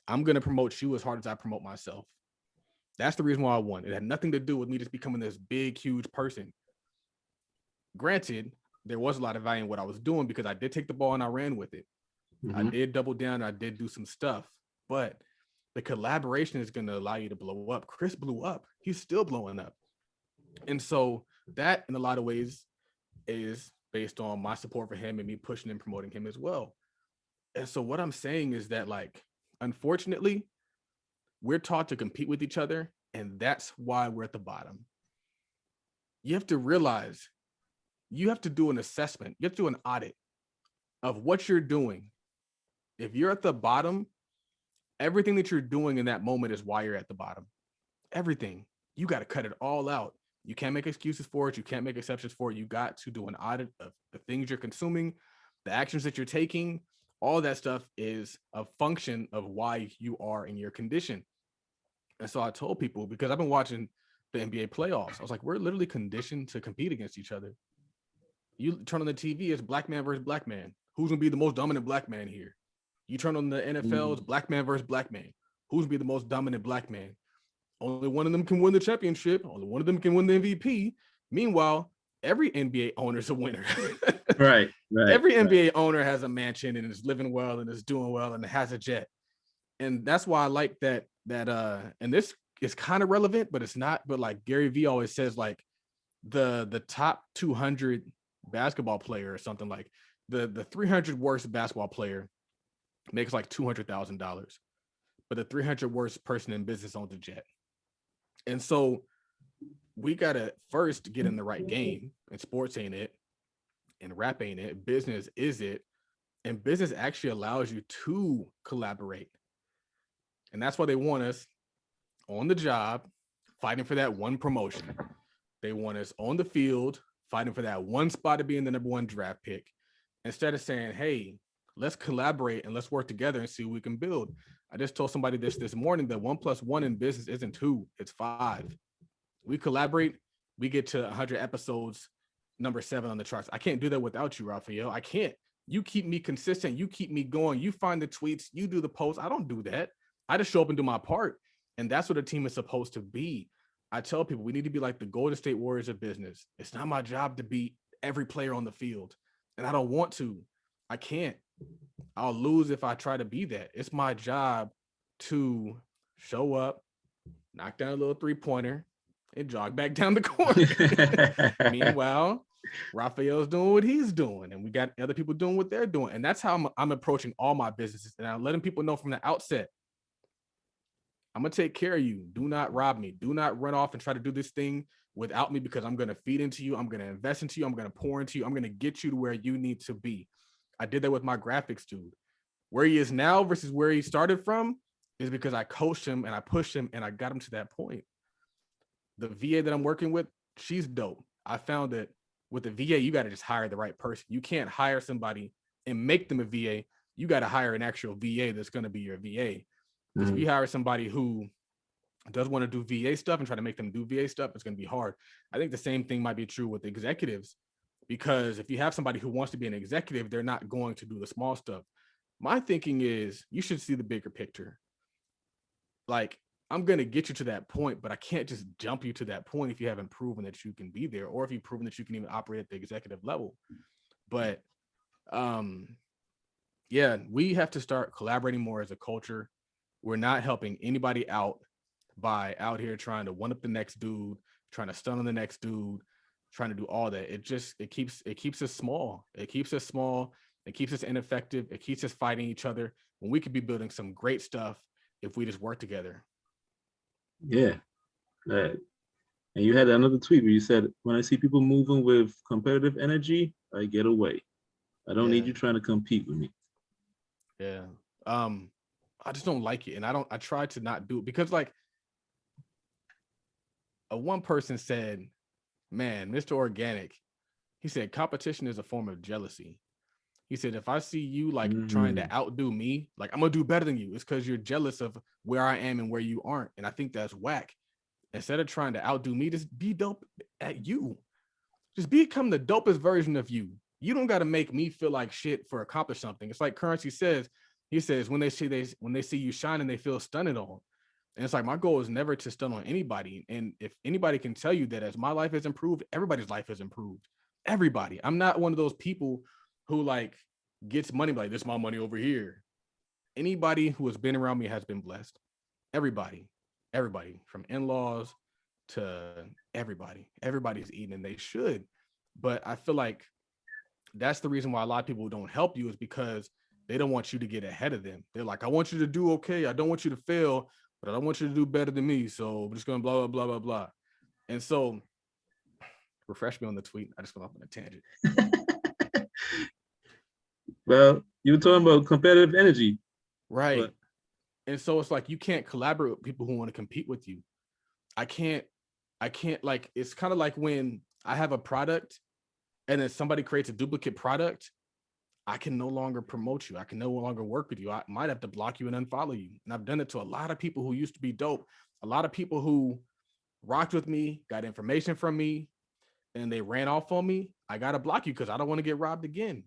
I'm going to promote you as hard as I promote myself. That's the reason why I won. It had nothing to do with me just becoming this big, huge person. Granted, there was a lot of value in what I was doing because I did take the ball and I ran with it. I did double down. I did do some stuff, but the collaboration is going to allow you to blow up. Chris blew up. He's still blowing up. And so that in a lot of ways is based on my support for him and me pushing and promoting him as well. And so what I'm saying is that unfortunately, we're taught to compete with each other, and that's why we're at the bottom. You have to realize you have to do an assessment. You have to do an audit of what you're doing. If you're at the bottom, everything that you're doing in that moment is why you're at the bottom. Everything. You got to cut it all out. You can't make excuses for it. You can't make exceptions for it. You got to do an audit of the things you're consuming, the actions that you're taking. All that stuff is a function of why you are in your condition. And so I told people, because I've been watching the NBA playoffs, I was like, we're literally conditioned to compete against each other. You turn on the TV, it's black man versus black man. Who's gonna be the most dominant black man here? You turn on the NFL's black man versus black man. Who's gonna be the most dominant black man? Only one of them can win the championship. Only one of them can win the MVP. Meanwhile, every NBA owner is a winner. Right. Every NBA owner has a mansion and is living well and is doing well and has a jet. And that's why I like that and this is kind of relevant, but it's not. But like Gary Vee always says, like the top 200 basketball player or something, like the 300 worst basketball player makes like $200,000, but the 300 worst person in business owns a jet. And so we gotta first get in the right game, and sports ain't it, and rap ain't it, business is it, and business actually allows you to collaborate. And that's why they want us on the job fighting for that one promotion. They want us on the field fighting for that one spot to be in the number 1 draft pick, instead of saying, hey, let's collaborate and let's work together and see what we can build. I just told somebody this morning that 1 + 1 in business isn't 2, it's 5. We collaborate, we get to 100 episodes, number 7 on the charts. I can't do that without you, Raphael. I can't. You keep me consistent. You keep me going. You find the tweets. You do the posts. I don't do that. I just show up and do my part. And that's what a team is supposed to be. I tell people we need to be like the Golden State Warriors of business. It's not my job to beat every player on the field. And I don't want to. I can't. I'll lose if I try to be that. It's my job to show up, knock down a little 3-pointer, and jog back down the court. Meanwhile, Raphael's doing what he's doing, and we got other people doing what they're doing. And that's how I'm approaching all my businesses. And I'm letting people know from the outset, I'm going to take care of you. Do not rob me. Do not run off and try to do this thing without me, because I'm going to feed into you. I'm going to invest into you. I'm going to pour into you. I'm going to get you to where you need to be. I did that with my graphics dude. Where he is now versus where he started from is because I coached him and I pushed him and I got him to that point. The VA that I'm working with, she's dope. I found that with the VA, you got to just hire the right person. You can't hire somebody and make them a VA. You got to hire an actual VA that's going to be your VA. Because if you hire somebody who does want to do VA stuff and try to make them do VA stuff, it's going to be hard. I think the same thing might be true with executives, because if you have somebody who wants to be an executive, they're not going to do the small stuff. My thinking is you should see the bigger picture. Like, I'm going to get you to that point, but I can't just jump you to that point if you haven't proven that you can be there, or if you've proven that you can even operate at the executive level. But yeah, we have to start collaborating more as a culture. We're not helping anybody out by out here trying to one up the next dude, trying to stun on the next dude, trying to do all that. It keeps us small. It keeps us small. It keeps us ineffective. It keeps us fighting each other when we could be building some great stuff if we just work together. Yeah. And you had another tweet where you said, when I see people moving with competitive energy, I get away. I don't need you trying to compete with me. Yeah. I just don't like it. And I try to not do it, because like one person said, man, Mr. Organic, he said, competition is a form of jealousy. He said, if I see you like trying to outdo me, like I'm gonna do better than you, it's because you're jealous of where I am and where you aren't. And I think that's whack. Instead of trying to outdo me, just be dope at you. Just become the dopest version of you. You don't got to make me feel like shit for accomplish something. It's like Currency says. He says, when they see you shining, they feel stunned on. And it's like, my goal is never to stun on anybody. And if anybody can tell you that as my life has improved, everybody's life has improved. Everybody. I'm not one of those people who like gets money, like this is my money over here. Anybody who has been around me has been blessed. Everybody from in-laws to everybody's eating, and they should. But I feel like that's the reason why a lot of people don't help you, is because they don't want you to get ahead of them. They're like, I want you to do okay. I don't want you to fail, but I don't want you to do better than me. So I'm just going to blah, blah, blah, blah, blah. And so refresh me on the tweet. I just went off on a tangent. Well, you were talking about competitive energy. Right. But, and so it's like, you can't collaborate with people who want to compete with you. I can't like, it's kind of like when I have a product and then somebody creates a duplicate product, I can no longer promote you. I can no longer work with you. I might have to block you and unfollow you. And I've done it to a lot of people who used to be dope. A lot of people who rocked with me, got information from me, and they ran off on me. I got to block you because I don't want to get robbed again.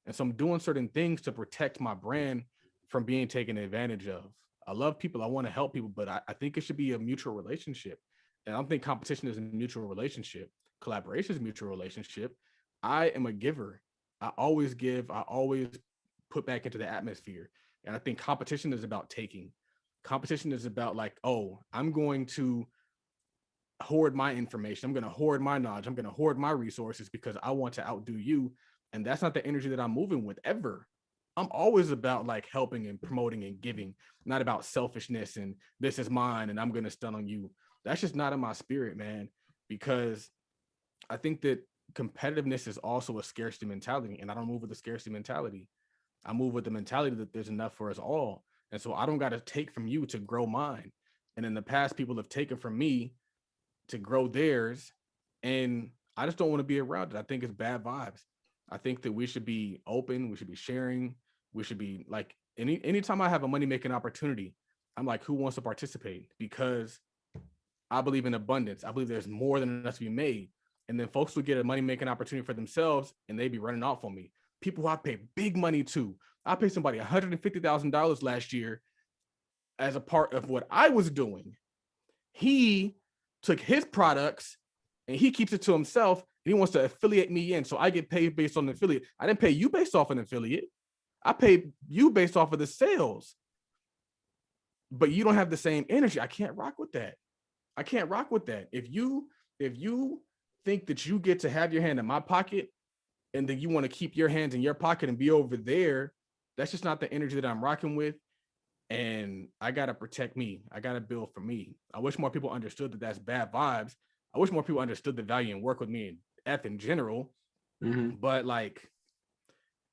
And so I'm doing certain things to protect my brand from being taken advantage of. I love people. I want to help people, but I think it should be a mutual relationship. And I don't think competition is a mutual relationship. Collaboration is a mutual relationship. I am a giver. I always give. I always put back into the atmosphere. And I think competition is about taking. Competition is about like, oh, I'm going to hoard my information. I'm going to hoard my knowledge. I'm going to hoard my resources because I want to outdo you. And that's not the energy that I'm moving with ever. I'm always about like helping and promoting and giving, not about selfishness and this is mine and I'm going to stun on you. That's just not in my spirit, man, because I think that competitiveness is also a scarcity mentality. And I don't move with the scarcity mentality. I move with the mentality that there's enough for us all. And so I don't got to take from you to grow mine. And in the past, people have taken from me to grow theirs. And I just don't want to be around it. I think it's bad vibes. I think that we should be open. We should be sharing. We should be like, anytime I have a money making opportunity, I'm like, who wants to participate? Because I believe in abundance. I believe there's more than enough to be made. And then folks will get a money making opportunity for themselves and they be running off on me. People who I pay big money to. I paid somebody $150,000 last year as a part of what I was doing. He took his products and he keeps it to himself. And he wants to affiliate me in. So I get paid based on the affiliate. I didn't pay you based off an affiliate. I paid you based off of the sales. But you don't have the same energy. I can't rock with that. I can't rock with that. If you think that you get to have your hand in my pocket and then you want to keep your hands in your pocket and be over there, that's just not the energy that I'm rocking with. And I got to protect me. I got to build for me. I wish more people understood that that's bad vibes. I wish more people understood the value and work with me and F in general. Mm-hmm. But like,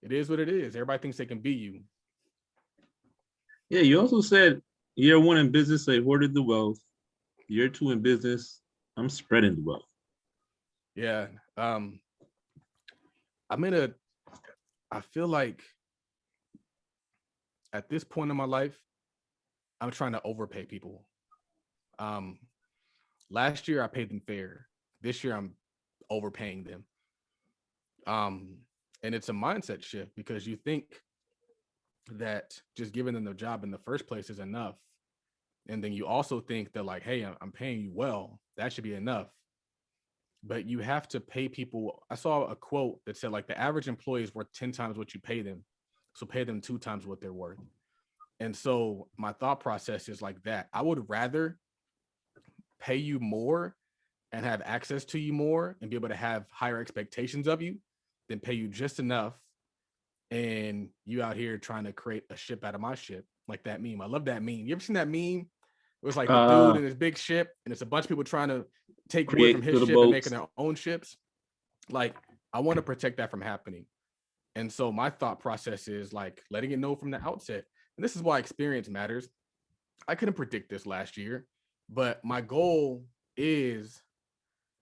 it is what it is. Everybody thinks they can be you. Yeah, you also said year one in business, I hoarded the wealth. Year two in business, I'm spreading the wealth. Yeah. I feel like at this point in my life, I'm trying to overpay people. Last year I paid them fair. This year I'm overpaying them. And it's a mindset shift because you think that just giving them the job in the first place is enough. And then you also think that like, hey, I'm paying you well. That should be enough. But you have to pay people. I saw a quote that said like the average employee is worth 10 times what you pay them. So pay them 2 times what they're worth. And so my thought process is like that. I would rather pay you more and have access to you more and be able to have higher expectations of you than pay you just enough and you out here trying to create a ship out of my ship, like that meme. I love that meme. You ever seen that meme? It was like the dude in his big ship and it's a bunch of people trying to take wood from his ship and making their own ships. Like, I want to protect that from happening. And so my thought process is like letting it know from the outset. And this is why experience matters. I couldn't predict this last year, but my goal is,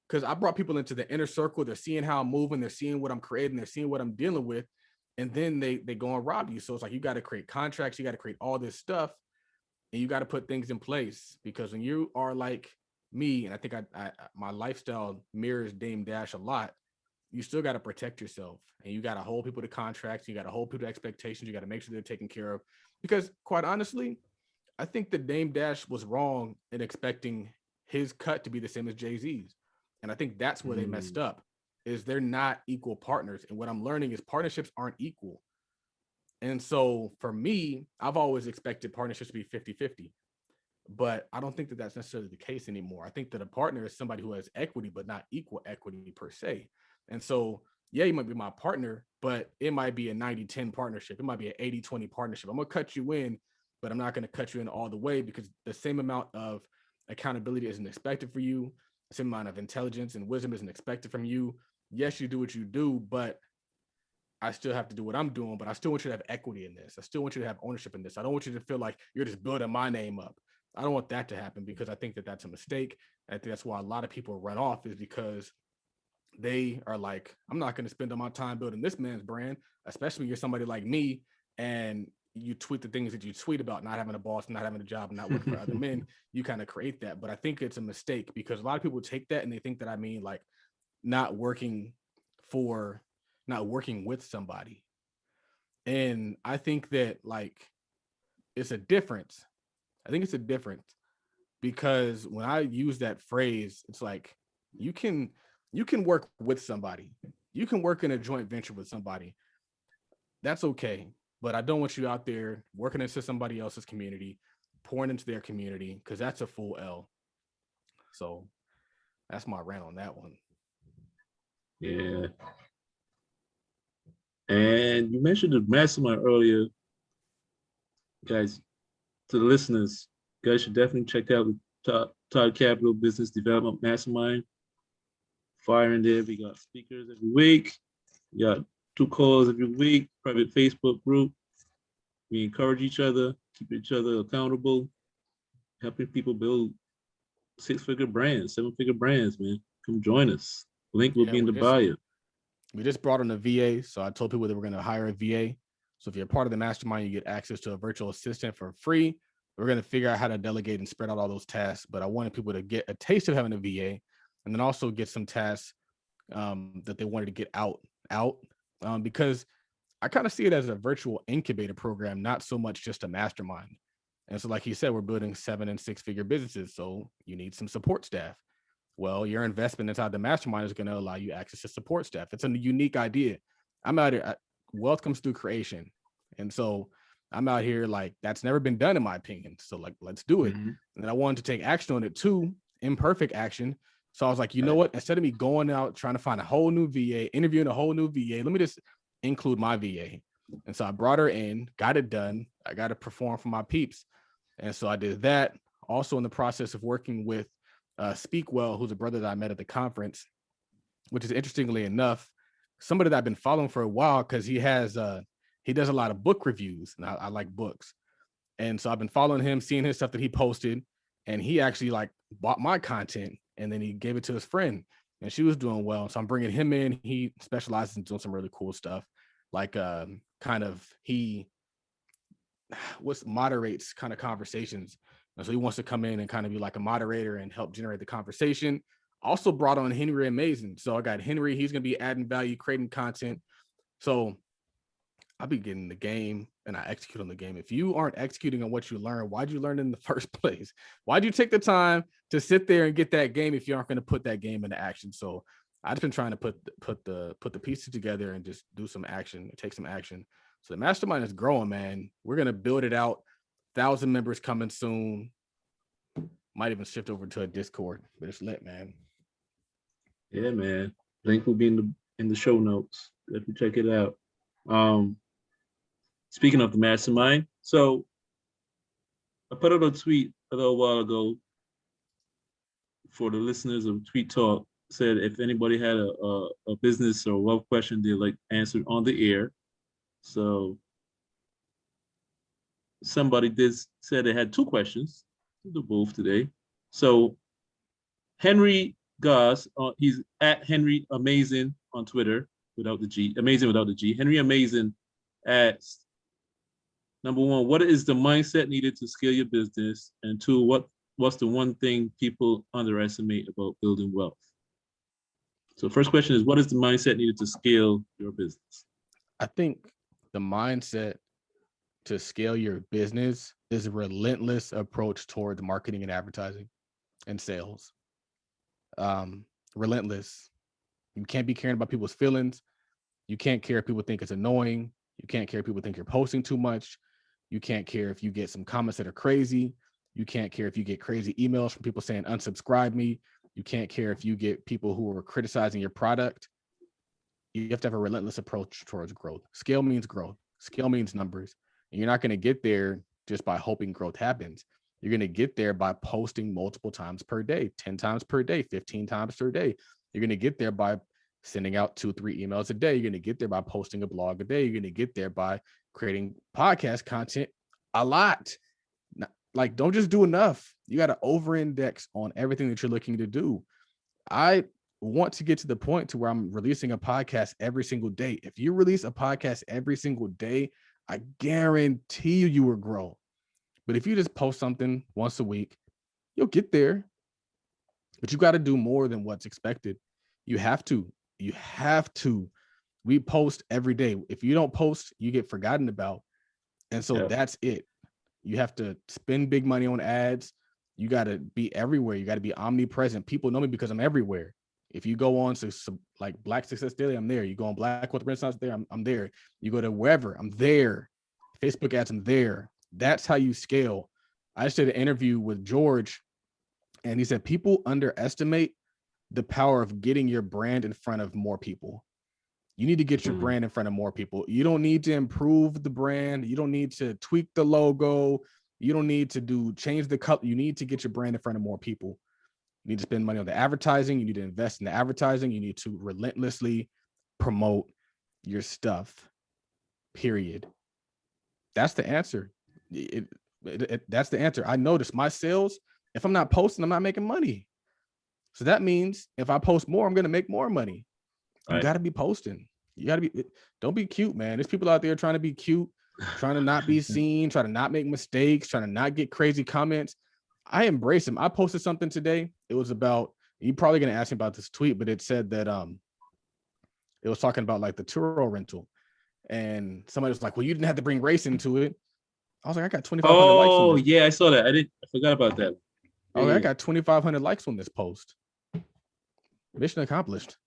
because I brought people into the inner circle. They're seeing how I'm moving. They're seeing what I'm creating. They're seeing what I'm dealing with. And then they go and rob you. So it's like, you got to create contracts. You got to create all this stuff. And you got to put things in place, because when you are like me, and I think my lifestyle mirrors Dame Dash a lot, you still got to protect yourself, and you got to hold people to contracts. You got to hold people to expectations. You got to make sure they're taken care of, because quite honestly, I think that Dame Dash was wrong in expecting his cut to be the same as Jay-Z's. And I think that's where they messed up, is they're not equal partners. And what I'm learning is partnerships aren't equal. And so for me, I've always expected partnerships to be 50-50, but I don't think that that's necessarily the case anymore. I think that a partner is somebody who has equity, but not equal equity per se. And so, yeah, you might be my partner, but it might be a 90-10 partnership. It might be an 80-20 partnership. I'm going to cut you in, but I'm not going to cut you in all the way, because the same amount of accountability isn't expected for you. The same amount of intelligence and wisdom isn't expected from you. Yes, you do what you do, but I still have to do what I'm doing, but I still want you to have equity in this. I still want you to have ownership in this. I don't want you to feel like you're just building my name up. I don't want that to happen, because I think that that's a mistake. I think that's why a lot of people run off, is because they are like, I'm not going to spend all my time building this man's brand, especially when you're somebody like me and you tweet the things that you tweet about not having a boss, not having a job, not working for other men. You kind of create that. But I think it's a mistake, because a lot of people take that and they think that I mean like not working with somebody. And I think that it's a difference. I think it's a difference because when I use that phrase, it's like you can work with somebody. You can work in a joint venture with somebody. That's okay. But I don't want you out there working into somebody else's community, pouring into their community, because that's a full L. So that's my rant on that one. Yeah. And you mentioned the mastermind earlier. Guys, to the listeners, you guys should definitely check out the Todd Capital Business Development Mastermind. Fire in there. We got speakers every week. We got 2 calls every week, private Facebook group. We encourage each other, keep each other accountable, helping people build 6-figure brands, 7-figure brands, man. Come join us. Link will be in the bio. We just brought on a VA. So I told people that we're going to hire a VA. So if you're a part of the mastermind, you get access to a virtual assistant for free. We're going to figure out how to delegate and spread out all those tasks. But I wanted people to get a taste of having a VA and then also get some tasks that they wanted to get out because I kind of see it as a virtual incubator program, not so much just a mastermind. And so, like you said, we're building 7- and 6-figure businesses. So you need some support staff. Well, your investment inside the mastermind is going to allow you access to support staff. It's a unique idea. I'm out here. Wealth comes through creation. And so I'm out here that's never been done in my opinion. So let's do it. Mm-hmm. And then I wanted to take action on it too, imperfect action. So I was like, you know what? Instead of me going out trying to find a whole new VA, interviewing a whole new VA, let me just include my VA. And so I brought her in, got it done. I got to perform for my peeps. And so I did that. Also in the process of working with Speakwell, who's a brother that I met at the conference, which is interestingly enough, somebody that I've been following for a while because he does a lot of book reviews, and I like books. And so I've been following him, seeing his stuff that he posted, and he actually bought my content and then he gave it to his friend, and she was doing well. So I'm bringing him in. He specializes in doing some really cool stuff, he moderates kind of conversations. And so he wants to come in and kind of be like a moderator and help generate the conversation. Also brought on Henry Amazing. So I got Henry, he's going to be adding value, creating content. So I'll be getting the game and I execute on the game. If you aren't executing on what you learn, why'd you learn in the first place? Why'd you take the time to sit there and get that game if you aren't going to put that game into action? So I've just been trying to put the pieces together and just do some action, take some action. So the mastermind is growing, man. We're going to build it out. 1,000 members coming soon. Might even shift over to a Discord, but it's lit, man. Yeah, man. Link will be in the show notes. If you check it out. Speaking of the mastermind, so I put out a tweet a little while ago for the listeners of Tweet Talk. Said if anybody had a business or wealth question they'd like answered on the air. So somebody said they had 2 questions. We'll do both today. So Henry Goss, he's at Henry Amazing on Twitter without the G, Amazing without the G. Henry Amazing asks, number 1, what is the mindset needed to scale your business? And 2, what's the one thing people underestimate about building wealth? So first question is, what is the mindset needed to scale your business? I think the mindset to scale your business is a relentless approach towards marketing and advertising and sales. Relentless. You can't be caring about people's feelings. You can't care if people think it's annoying. You can't care if people think you're posting too much. You can't care if you get some comments that are crazy. You can't care if you get crazy emails from people saying, unsubscribe me. You can't care if you get people who are criticizing your product. You have to have a relentless approach towards growth. Scale means growth. Scale means numbers. And you're not going to get there just by hoping growth happens. You're going to get there by posting multiple times per day, 10 times per day, 15 times per day. You're going to get there by sending out 2-3 emails a day. You're going to get there by posting a blog a day. You're going to get there by creating podcast content a lot. Don't just do enough. You got to over-index on everything that you're looking to do. I want to get to the point to where I'm releasing a podcast every single day. If you release a podcast every single day, I guarantee you will grow. But if you just post something once a week, you'll get there. But you got to do more than what's expected. You have to We post every day. If you don't post, you get forgotten about. And so Yep. that's it. You have to spend big money on ads. You got to be everywhere. You got to be omnipresent. People know me because I'm everywhere. If you go on to like Black Success Daily, I'm there. You go on Black with Renaissance there, I'm there. You go to wherever, I'm there. Facebook ads, I'm there. That's how you scale. I just did an interview with George, and he said people underestimate the power of getting your brand in front of more people. You need to get your brand in front of more people. You don't need to improve the brand. You don't need to tweak the logo. You don't need to change the color. You need to get your brand in front of more people. You need to spend money on the advertising. You need to invest in the advertising. You need to relentlessly promote your stuff, period. That's the answer. That's the answer. I noticed my sales, if I'm not posting, I'm not making money. So that means if I post more, I'm going to make more money. You got to be posting. You got to be, don't be cute, man. There's people out there trying to be cute, trying to not be seen, trying to not make mistakes, trying to not get crazy comments. I embrace them. I posted something today. It was about, you're probably going to ask me about this tweet, but it said that it was talking about like the Turo rental. And somebody was like, well, you didn't have to bring race into it. I was like, I got 2,500 likes on this. Yeah, I saw that. I forgot about that. Oh, I got 2,500 likes on this post. Mission accomplished.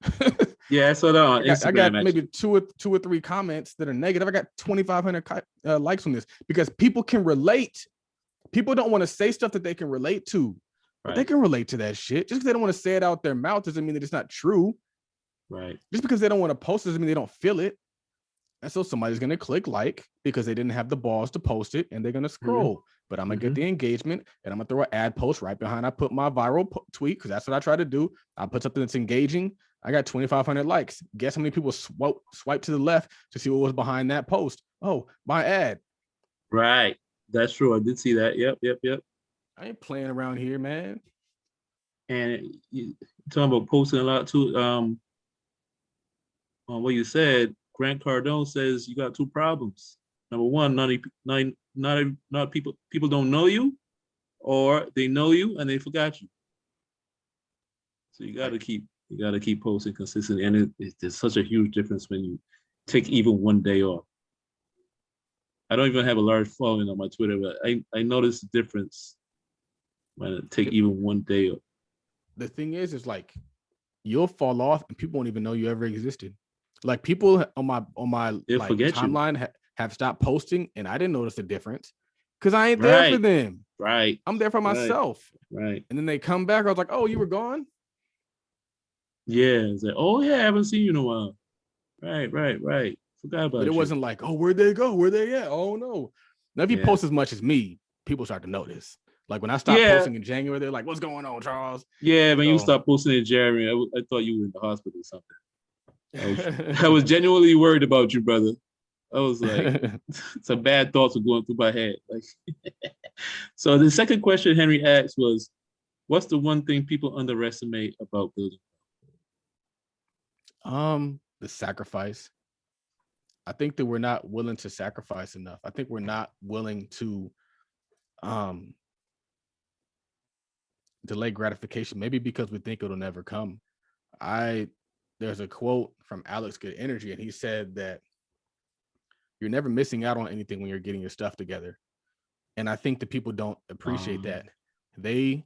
Yeah, I saw that on Instagram. I got maybe two or three comments that are negative. I got 2,500 likes on this because people can relate. People don't want to say stuff that they can relate to, but they can relate to that shit. Just because they don't want to say it out their mouth doesn't mean that it's not true. Right. Just because they don't want to post doesn't mean they don't feel it. And so somebody's going to click like because they didn't have the balls to post it, and they're going to scroll. But I'm going to get the engagement, and I'm going to throw an ad post right behind I put my viral tweet, because that's what I try to do. I put something that's engaging. I got 2,500 likes. Guess how many people swipe to the left to see what was behind that post? Oh, my ad. Right. That's true. I did see that. Yep. I ain't playing around here, man. And you talking about posting a lot too. On what you said, Grant Cardone says you got two problems. Number one, not people don't know you, or they know you and they forgot you. So you got to keep posting consistently, and there's such a huge difference when you take even one day off. I don't even have a large following on my Twitter, but I notice the difference when I take even one day off. The thing is like you'll fall off and people won't even know you ever existed. Like people on my like timeline have stopped posting, and I didn't notice the difference because I ain't there for them. Right. I'm there for myself. Right. And then they come back. I was like, oh, you were gone? Yeah. It's like, oh yeah, I haven't seen you in a while. Right. Forgot about it. But it wasn't like, oh, where'd they go? Where they at? Oh no. Now if you post as much as me, people start to notice. Like when I stopped posting in January, they're like, what's going on, Charles? Yeah, when you stopped posting in January, I thought you were in the hospital or something. I was genuinely worried about you, brother. I was like, some bad thoughts were going through my head. Like, so the second question Henry asked was, what's the one thing people underestimate about building? The sacrifice. I think that we're not willing to sacrifice enough. I think we're not willing to delay gratification, maybe because we think it'll never come. There's a quote from Alex Good Energy, and he said that you're never missing out on anything when you're getting your stuff together. And I think that people don't appreciate that. They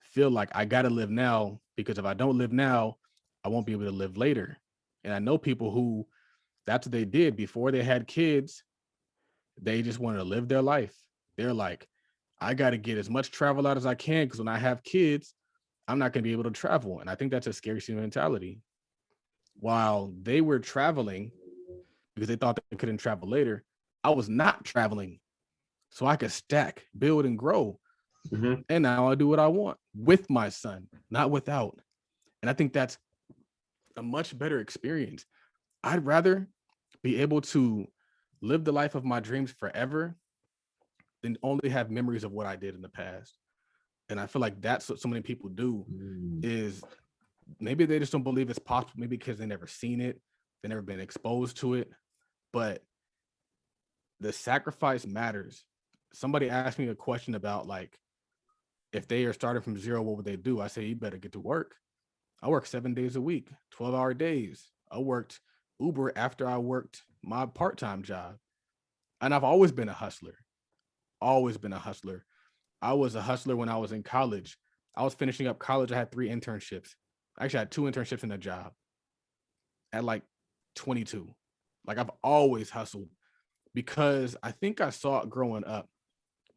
feel like I got to live now, because if I don't live now, I won't be able to live later. And I know people who that's what they did before they had kids. They just wanted to live their life. They're like, I got to get as much travel out as I can, because when I have kids, I'm not going to be able to travel. And I think that's a scarcity mentality. While they were traveling because they thought they couldn't travel later, I was not traveling so I could stack, build, and grow. Mm-hmm. And now I do what I want with my son, not without. And I think that's a much better experience. I'd rather be able to live the life of my dreams forever than only have memories of what I did in the past. And I feel like that's what so many people do, is maybe they just don't believe it's possible, maybe because they never seen it, they never been exposed to it. But the sacrifice matters. Somebody asked me a question about, like, if they are starting from zero, what would they do? I say, you better get to work. I work 7 days a week, 12-hour days. I worked Uber after I worked my part-time job. And I've always been a hustler. Always been a hustler. I was a hustler when I was in college. I was finishing up college. I had 3 internships. Actually, I had 2 internships in a job at like 22. Like I've always hustled because I think I saw it growing up.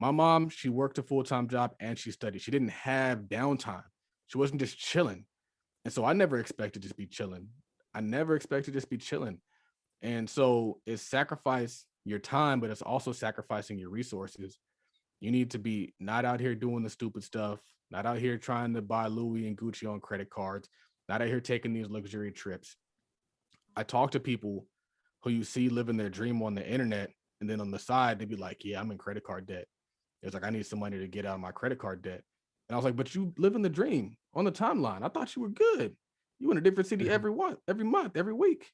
My mom, she worked a full-time job and she studied. She didn't have downtime. She wasn't just chilling. And so I never expected to just be chilling. I never expected to just be chilling. And so it's sacrifice your time, but it's also sacrificing your resources. You need to be not out here doing the stupid stuff, not out here trying to buy Louis and Gucci on credit cards, not out here taking these luxury trips. I talk to people who you see living their dream on the internet, and then on the side, they'd be like, yeah, I'm in credit card debt. It's like, I need some money to get out of my credit card debt. And I was like, but you live in the dream on the timeline. I thought you were good. You in a different city every month, every week.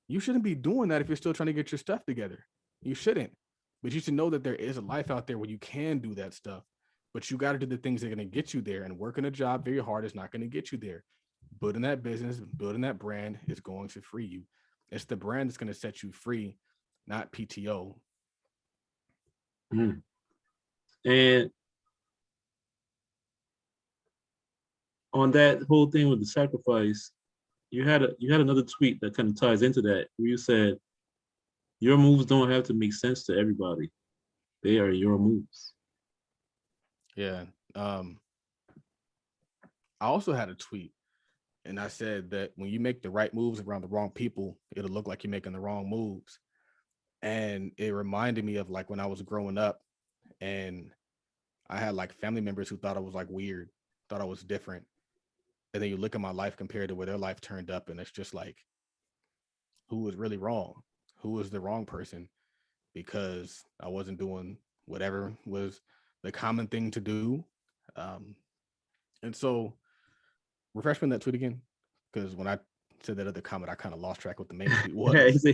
You shouldn't be doing that if you're still trying to get your stuff together. You shouldn't. But you should know that there is a life out there where you can do that stuff. But you got to do the things that are going to get you there. And working a job very hard is not going to get you there. Building that business, building that brand is going to free you. It's the brand that's going to set you free, not PTO. Mm. And on that whole thing with the sacrifice, you had another tweet that kind of ties into that, where you said your moves don't have to make sense to everybody. They are your moves. Yeah. I also had a tweet and I said that when you make the right moves around the wrong people, it'll look like you're making the wrong moves. And it reminded me of like when I was growing up and I had like family members who thought I was like weird, thought I was different. And then you look at my life compared to where their life turned up, and it's just like, who was really wrong? Who was the wrong person? Because I wasn't doing whatever was the common thing to do. Um, and so, refresh me on that tweet again, because when I said that other comment, I kind of lost track what the main tweet Yeah, was.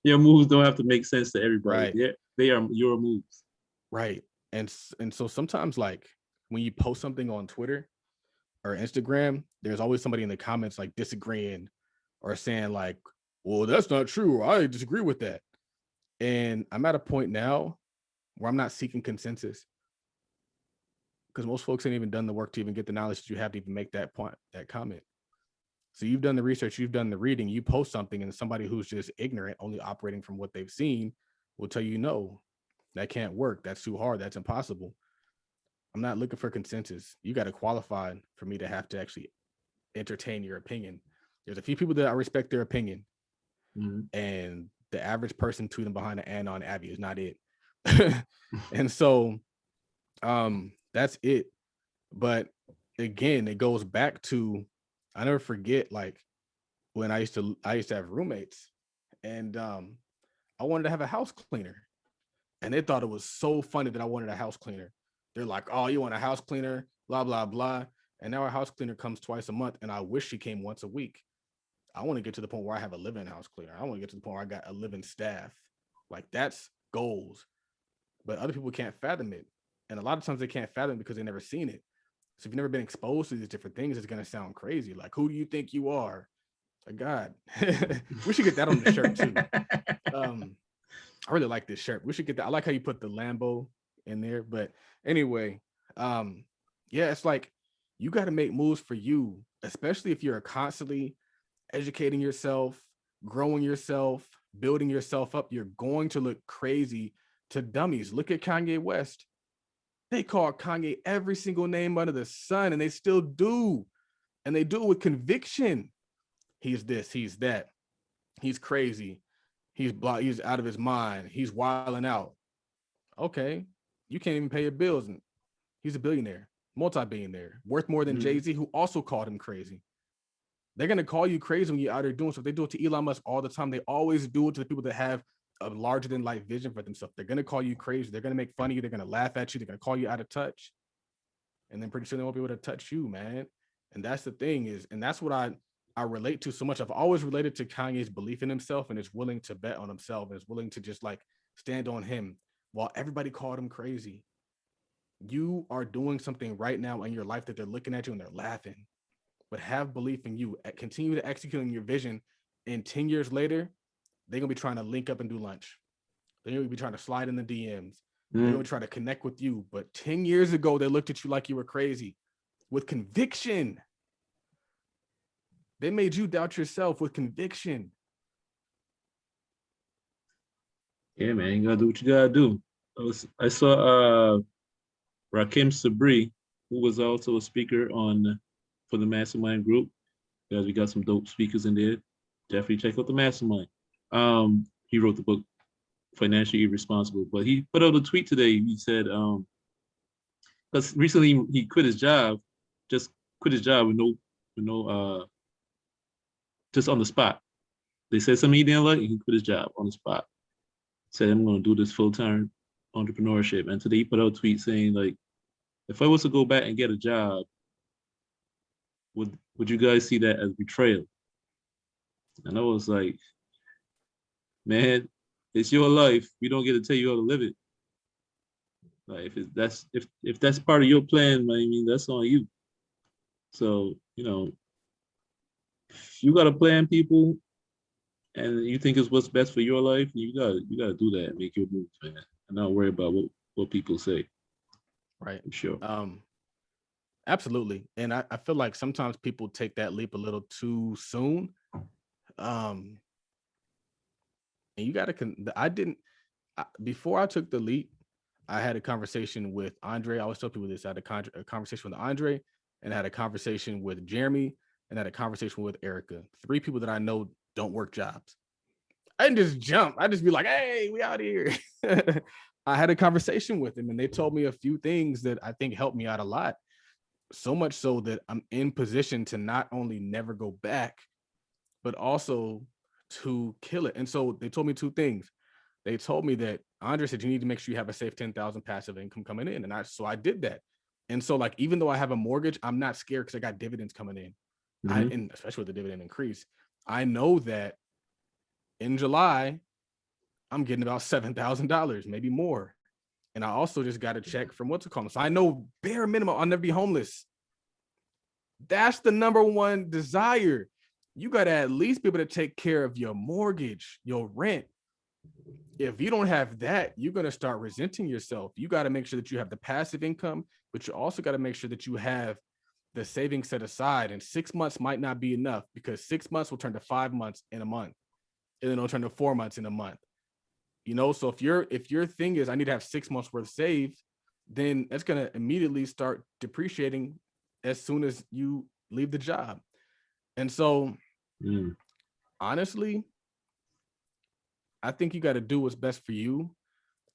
your moves don't have to make sense to everybody. Right, They are your moves. right. And so sometimes, like when you post something on Twitter or Instagram, there's always somebody in the comments like disagreeing or saying like, "Well, that's not true. I disagree with that." And I'm at a point now where I'm not seeking consensus because most folks ain't even done the work to even get the knowledge that you have to even make that point, that comment. So you've done the research, you've done the reading, you post something, and somebody who's just ignorant, only operating from what they've seen, will tell you, no, that can't work. That's too hard. That's impossible. I'm not looking for consensus. You got to qualify for me to have to actually entertain your opinion. There's a few people that I respect their opinion, and the average person tweeting behind an Anon Abbey is not it. And so that's it. But again, it goes back to, I never forget like when I used to have roommates, and I wanted to have a house cleaner, and they thought it was so funny that I wanted a house cleaner. They're like, "Oh, you want a house cleaner, blah blah blah." And now our house cleaner comes twice a month, and I wish she came once a week. I want to get to the point where I have a living house cleaner. I want to get to the point where I got a living staff. Like that's goals. But other people can't fathom it. And a lot of times they can't fathom it because they've never seen it. So if you've never been exposed to these different things, it's going to sound crazy. Like, who do you think you are? Like, God. We should get that on the shirt too. I really like this shirt. We should get that. I like how you put the Lambo in there. But anyway, yeah, it's like you got to make moves for you, especially if you're constantly educating yourself, growing yourself, building yourself up. You're going to look crazy to dummies. Look at Kanye West. They call Kanye every single name under the sun, and they still do. And they do it with conviction. He's this, he's that. He's crazy. He's out of his mind. He's wilding out. Okay. You can't even pay your bills. And he's a billionaire, multi-billionaire, worth more than Jay-Z, who also called him crazy. They're going to call you crazy when you're out there doing stuff. They do it to Elon Musk all the time. They always do it to the people that have a larger than life vision for themselves. They're going to call you crazy. They're going to make fun of you. They're going to laugh at you. They're going to call you out of touch. And then pretty soon they won't be able to touch you, man. And that's the thing is, and that's what I relate to so much. I've always related to Kanye's belief in himself and is willing to bet on himself and is willing to just like stand on him while everybody called him crazy. You are doing something right now in your life that they're looking at you and they're laughing, but have belief in you. Continue to execute on your vision And 10 years later, they're gonna be trying to link up and do lunch. They're gonna be trying to slide in the DMs. They're gonna try to connect with you. But 10 years ago, they looked at you like you were crazy with conviction. They made you doubt yourself with conviction. Yeah, man, you gotta do what you gotta do. I saw Rakim Sabri, who was also a speaker for the Mastermind group. Guys, we got some dope speakers in there. Definitely check out the Mastermind. He wrote the book Financially Irresponsible, but he put out a tweet today. He said, because recently he quit his job, just quit his job with just on the spot. They said something he didn't like, and he quit his job on the spot. Said, I'm going to do this full-time entrepreneurship. And today he put out a tweet saying, like, if I was to go back and get a job, would you guys see that as betrayal? And I was like, man, it's your life. We don't get to tell you how to live it. Like if that's part of your plan, I mean, that's on you. So, if you got a plan, people, and you think it's what's best for your life, you gotta do that and make your moves, man. And not worry about what people say. Right. I'm sure. Absolutely. And I feel like sometimes people take that leap a little too soon. And you gotta before I took the leap, I had a conversation with Andre. I always tell people this. I had a conversation with Andre, and I had a conversation with Jeremy, and I had a conversation with Erica. 3 people that I know don't work jobs. I didn't just jump. I just be like, hey, we out here. I had a conversation with them, and they told me a few things that I think helped me out a lot. So much so that I'm in position to not only never go back, but also to kill it. And so they told me 2 things. They told me that Andre said, you need to make sure you have a safe 10,000 passive income coming in. And so I did that. And so like, even though I have a mortgage, I'm not scared because I got dividends coming in. And especially with the dividend increase, I know that in July, I'm getting about $7,000, maybe more. And I also just got a check from what's it called. So I know bare minimum, I'll never be homeless. That's the number one desire. You got to at least be able to take care of your mortgage, your rent. If you don't have that, you're going to start resenting yourself. You got to make sure that you have the passive income, but you also got to make sure that you have the savings set aside. And 6 months might not be enough because 6 months will turn to 5 months in a month, and then it'll turn to 4 months in a month. So if your thing is I need to have 6 months worth saved, then that's going to immediately start depreciating as soon as you leave the job. And so honestly, I think you got to do what's best for you,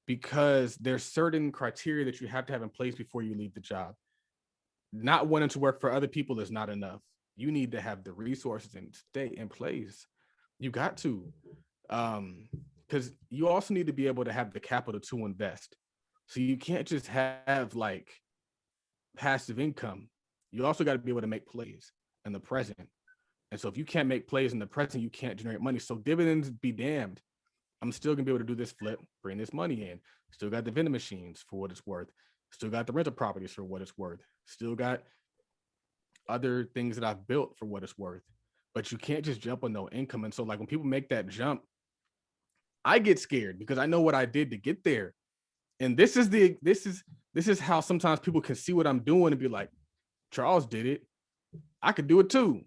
because there's certain criteria that you have to have in place before you leave the job. Not wanting to work for other people is not enough. You need to have the resources and stay in place. You got to, because you also need to be able to have the capital to invest. So you can't just have like passive income. You also got to be able to make plays in the present. And so if you can't make plays in the present, you can't generate money. So dividends be damned. I'm still gonna be able to do this flip, bring this money in. Still got the vending machines for what it's worth. Still got the rental properties for what it's worth. Still got other things that I've built for what it's worth. But you can't just jump on no income. And so like when people make that jump, I get scared because I know what I did to get there. And this is how sometimes people can see what I'm doing and be like, Charles did it. I could do it too.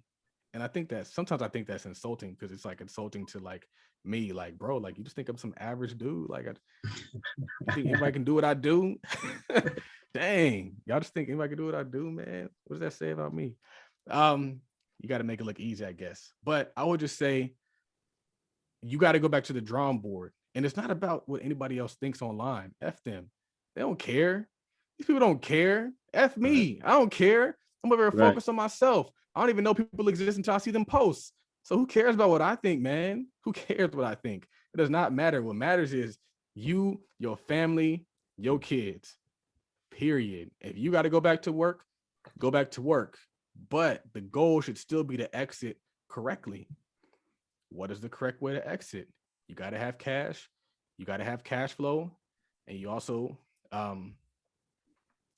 And I think sometimes that's insulting, because it's like insulting to like me, like, bro, like you just think I'm some average dude. Like, you think anybody can do what I do? Dang, y'all just think anybody can do what I do, man? What does that say about me? You got to make it look easy, I guess. But I would just say you got to go back to the drawing board. And it's not about what anybody else thinks online. F them. They don't care. These people don't care. F me. I don't care. I'm over here focused on myself. I don't even know people exist until I see them post. So who cares about what I think, man? Who cares what I think? It does not matter. What matters is you, your family, your kids, period. If you got to go back to work, go back to work. But the goal should still be to exit correctly. What is the correct way to exit? You got to have cash. You got to have cash flow. And you also, that's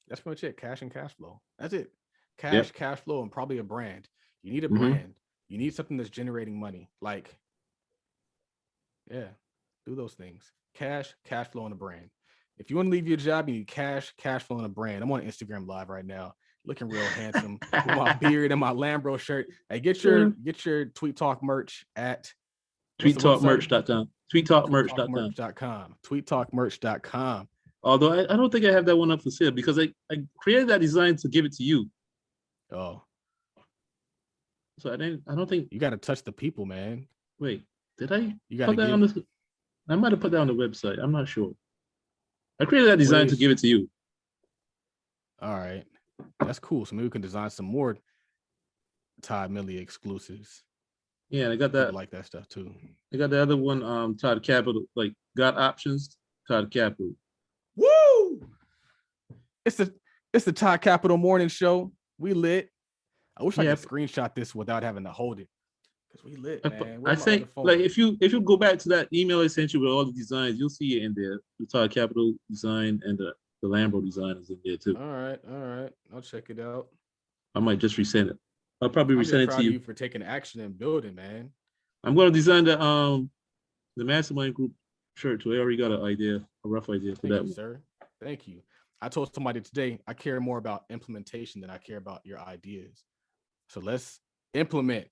pretty much it. Cash and cash flow. That's it. Cash flow, and probably a brand. You need a brand. You need something that's generating money. Like, yeah, do those things. Cash flow on a brand. If you want to leave your job, you need cash flow on a brand. I'm on Instagram Live right now, looking real handsome with my beard and my Lambro shirt. Hey, get your Tweet Talk merch at tweettalkmerch.com. Tweettalkmerch.com. Tweettalkmerch.com. Although I don't think I have that one up for sale because I created that design to give it to you. Oh. So I don't think you got to touch the people, man. Wait, did I you put that on the I might have put that on the website. I'm not sure. I created that design to give it to you. All right. That's cool. So maybe we can design some more Todd Millie exclusives. Yeah, I got that. I like that stuff too. I got the other one, Todd Capital, like got options, Todd Capital. Woo! It's the Todd Capital morning show. We lit. I wish I could screenshot this without having to hold it. Because we lit, man. I think like if you go back to that email I sent you with all the designs, you'll see it in there. The Todd Capital design and the Lambo design is in there too. All right. I'll check it out. I might just resend it. I'll probably resend it to you. For taking action and building, man. I'm gonna design the mastermind group shirt too. I already got an idea, a rough idea for that one. Sir. Thank you. I told somebody today I care more about implementation than I care about your ideas. So let's implement.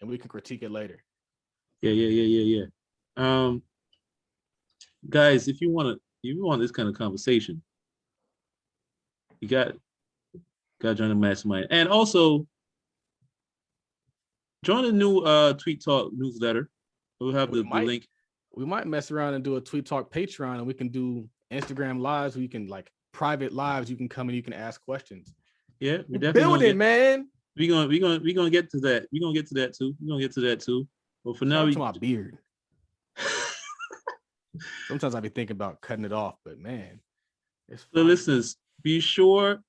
And we can critique it later. Yeah. Guys, if you want this kind of conversation, you got to join the mastermind, and also join the new Tweet Talk newsletter. We'll have the link. We might mess around and do a Tweet Talk Patreon, and we can do Instagram lives. We can like private lives. You can come and you can ask questions. Yeah, we definitely building, man. We're gonna get to that. We're gonna get to that too. But for now, to my beard. Sometimes I be thinking about cutting it off, but man, it's the listeners, be sure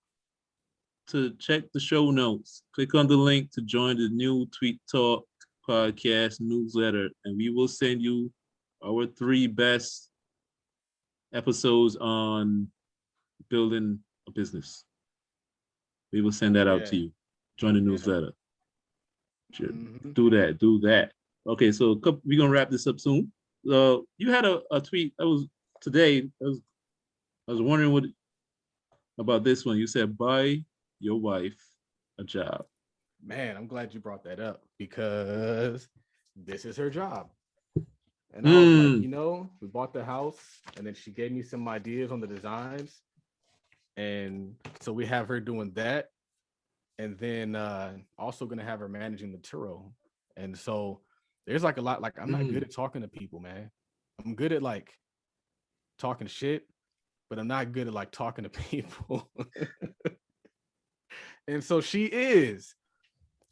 to check the show notes. Click on the link to join the new Tweet Talk podcast newsletter, and we will send you our 3 best episodes on building a business. We will send that out to you. Join the newsletter. Sure. Do that. Okay, so we're gonna wrap this up soon. You had a tweet that was today. I was wondering about this one. You said buy your wife a job. Man, I'm glad you brought that up because this is her job. And I was like, we bought the house, and then she gave me some ideas on the designs, and so we have her doing that. And then also gonna have her managing the Turo. And so there's like a lot, like I'm not good at talking to people, man. I'm good at like talking shit, but I'm not good at like talking to people. And so she is.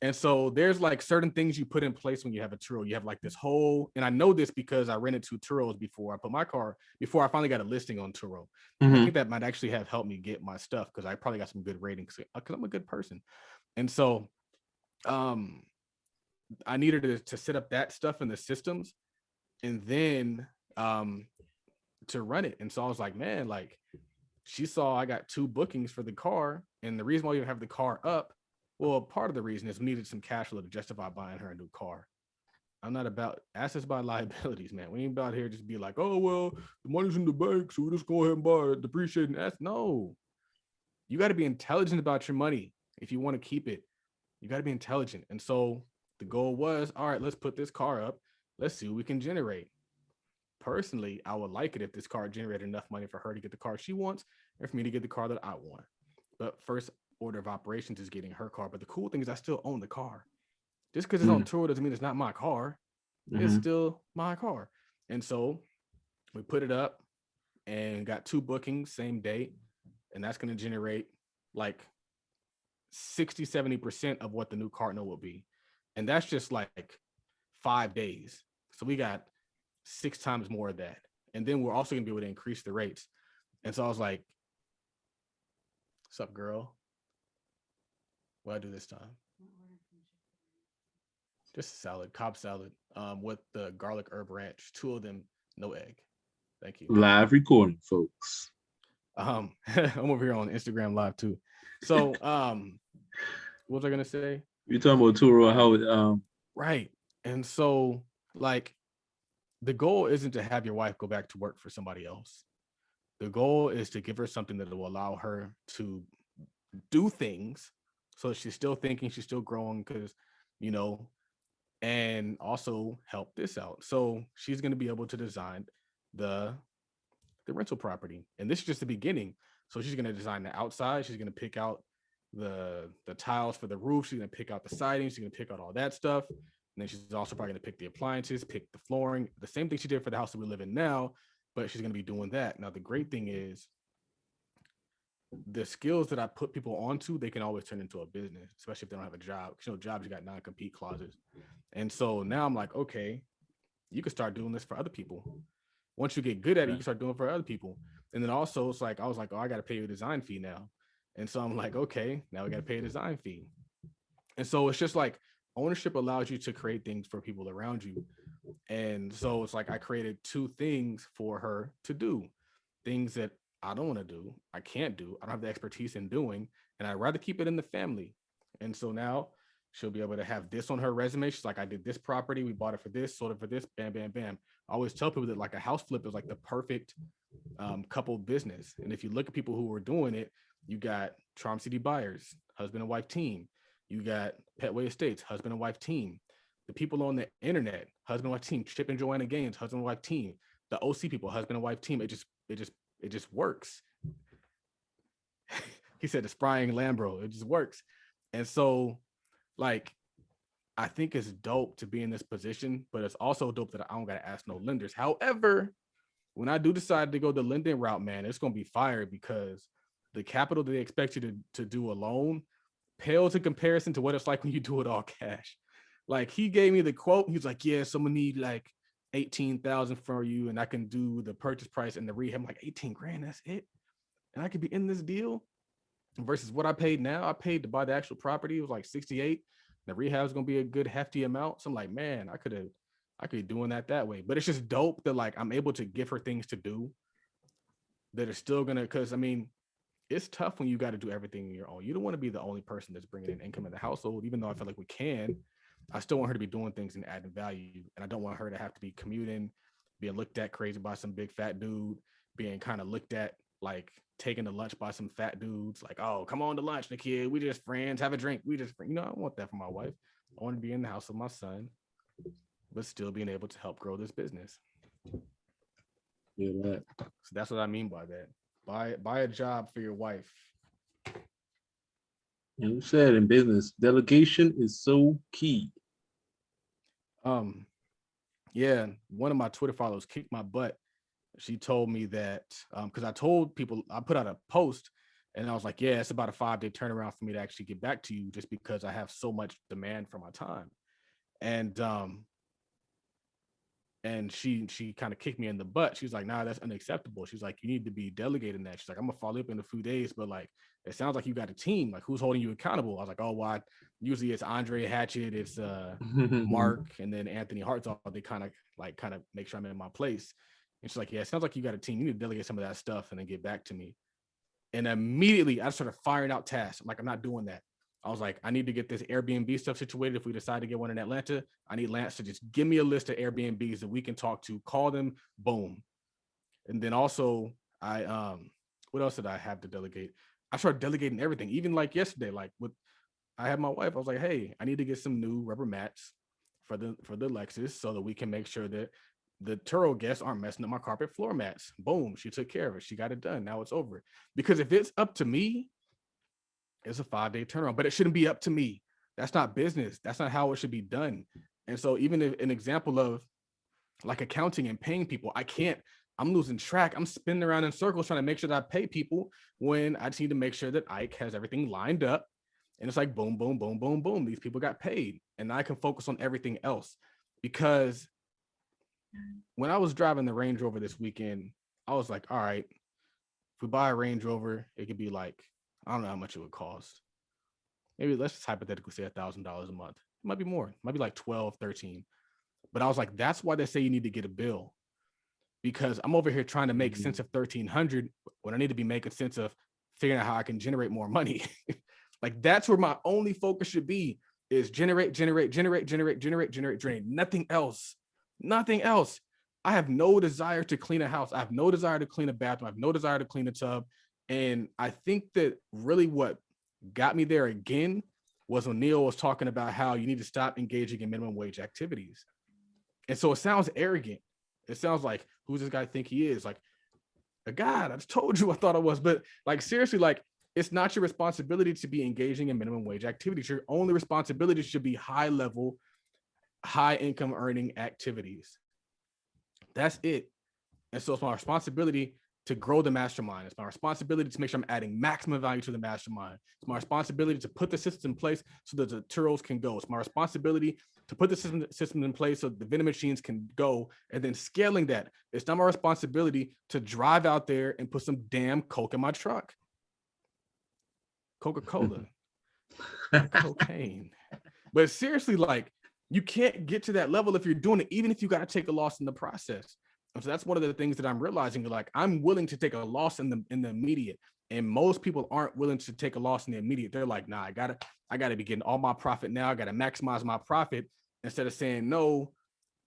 And so there's like certain things you put in place when you have a Turo. You have like this whole, and I know this because I rented 2 Turos before I finally got a listing on Turo. I think that might actually have helped me get my stuff because I probably got some good ratings because I'm a good person. And so I needed to set up that stuff in the systems and then to run it. And so I was like, man, like she saw I got 2 bookings for the car. And the reason why you have the car up, well, part of the reason is we needed some cash flow to justify buying her a new car. I'm not about assets by liabilities, man. We ain't about here just be like, oh, well, the money's in the bank, so we'll just go ahead and buy a depreciating asset. No, you got to be intelligent about your money. If you want to keep it, you got to be intelligent. And so the goal was, all right, let's put this car up. Let's see what we can generate. Personally, I would like it if this car generated enough money for her to get the car she wants and for me to get the car that I want. But first order of operations is getting her car. But the cool thing is I still own the car. Just because it's on tour doesn't mean it's not my car. It's still my car. And so we put it up and got 2 bookings same date. And that's going to generate like 60-70% of what the new car note will be. And that's just like 5 days. So we got 6 times more of that. And then we're also going to be able to increase the rates. And so I was like, what's up, girl? What do I do this time? Just a salad, Cobb salad, with the garlic herb ranch. 2 of them, no egg. Thank you. Live recording, folks. I'm over here on Instagram Live too. So, what was I gonna say? You're talking about Turo, how it Right. And so, like, the goal isn't to have your wife go back to work for somebody else. The goal is to give her something that will allow her to do things so she's still thinking, she's still growing, because, you know, and also help this out. So she's going to be able to design the rental property. And this is just the beginning. So she's going to design the outside. She's going to pick out the tiles for the roof. She's going to pick out the siding. She's going to pick out all that stuff. And then she's also probably going to pick the appliances, pick the flooring, the same thing she did for the house that we live in now, but she's going to be doing that. Now, the great thing is the skills that I put people onto, they can always turn into a business, especially if they don't have a job. You know, jobs, you got non-compete clauses. And so now I'm like, okay, you can start doing this for other people. Once you get good at it, you can start doing it for other people. And then also it's like, I was like, oh, I got to pay you a design fee now. And so I'm like, okay, now we got to pay a design fee. And so it's just like ownership allows you to create things for people around you. And so it's like I created 2 things for her to do, things that I don't want to do, I can't do, I don't have the expertise in doing, and I'd rather keep it in the family. And so now she'll be able to have this on her resume. She's like, I did this property, we bought it for this, sold it for this, bam, bam, bam. I always tell people that like a house flip is like the perfect couple business. And if you look at people who are doing it, you got Charm City Buyers, husband and wife team. You got Petway Estates, husband and wife team. The people on the internet, husband and wife team. Chip and Joanna Gaines, husband and wife team. The OC people, husband and wife team. It just works. He said the sprying Lambro. It just works. And so, like, I think it's dope to be in this position, but it's also dope that I don't gotta ask no lenders. However, when I do decide to go the lending route, man, it's gonna be fire because the capital that they expect you to do alone pales in comparison to what it's like when you do it all cash. Like he gave me the quote. He was like, yeah, someone need like 18,000 for you and I can do the purchase price and the rehab. I'm like 18 grand, that's it. And I could be in this deal versus what I paid now. I paid to buy the actual property. It was like 68. The rehab is going to be a good hefty amount. So I'm like, man, I could be doing that way. But it's just dope that like I'm able to give her things to do that are still going to, because I mean, it's tough when you got to do everything on your own. You don't want to be the only person that's bringing in income in the household, even though I feel like we can. I still want her to be doing things and adding value. And I don't want her to have to be commuting, being looked at crazy by some big fat dude, being kind of looked at like taking the lunch by some fat dudes. Like, oh, come on to lunch, Nikia. We just friends, have a drink. I don't want that for my wife. I want to be in the house with my son, but still being able to help grow this business. Yeah, that. So that's what I mean by that. Buy a job for your wife. And you said in business, delegation is so key. Yeah, one of my Twitter followers kicked my butt. She told me that because I told people, I put out a post and I was like, yeah, it's about a 5-day turnaround for me to actually get back to you just because I have so much demand for my time. And she kind of kicked me in the butt. She's like, nah, that's unacceptable. She's like, you need to be delegating that. She's like, I'm gonna follow up in a few days, but like, it sounds like you got a team. Like, who's holding you accountable? I was like, oh, well, usually it's Andre Hatchett, it's Mark, and then Anthony Hartzell. They kind of make sure I'm in my place. And she's like, yeah, it sounds like you got a team. You need to delegate some of that stuff and then get back to me. And immediately I started firing out tasks. I'm like, I'm not doing that. I was like, I need to get this Airbnb stuff situated. If we decide to get one in Atlanta, I need Lance to just give me a list of Airbnbs that we can talk to, call them, boom. And then also what else did I have to delegate? I started delegating everything. Even like yesterday, I had my wife, I was like, hey, I need to get some new rubber mats for the Lexus so that we can make sure that the Turo guests aren't messing up my carpet floor mats. Boom, she took care of it. She got it done. Now it's over. Because if it's up to me, it's a 5-day turnaround, but it shouldn't be up to me. That's not business. That's not how it should be done. And so even if an example of like accounting and paying people, I'm losing track. I'm spinning around in circles trying to make sure that I pay people when I just need to make sure that Ike has everything lined up. And it's like, boom, boom, boom, boom, boom. These people got paid and I can focus on everything else. Because when I was driving the Range Rover this weekend, I was like, all right, if we buy a Range Rover, it could be like, I don't know how much it would cost. Maybe let's just hypothetically say $1,000 a month. It might be more. It might be like 12, 13. But I was like, that's why they say you need to get a bill. Because I'm over here trying to make sense of 1,300 when I need to be making sense of figuring out how I can generate more money. Like that's where my only focus should be is generate. Nothing else. Nothing else. I have no desire to clean a house. I have no desire to clean a bathroom. I have no desire to clean a tub. And I think that really what got me there again was when Neil was talking about how you need to stop engaging in minimum wage activities. And so it sounds arrogant. It sounds like, who's this guy think he is? Like, a God, I just told you I thought I was. But like, seriously, like, it's not your responsibility to be engaging in minimum wage activities. Your only responsibility should be high level, high income earning activities. That's it. And so it's my responsibility to grow the mastermind. It's my responsibility to make sure I'm adding maximum value to the mastermind. It's my responsibility to put the systems in place so that the tutorials can go. It's my responsibility to put the system in place so the vending machines can go, and then scaling that. It's not my responsibility to drive out there and put some damn Coke in my truck. Coca-Cola, cocaine. But seriously, like, you can't get to that level if you're doing it, even if you got to take a loss in the process. And so that's one of the things that I'm realizing. Like, I'm willing to take a loss in the immediate, and most people aren't willing to take a loss in the immediate. They're like, nah, I gotta be getting all my profit now. I gotta maximize my profit, instead of saying, no,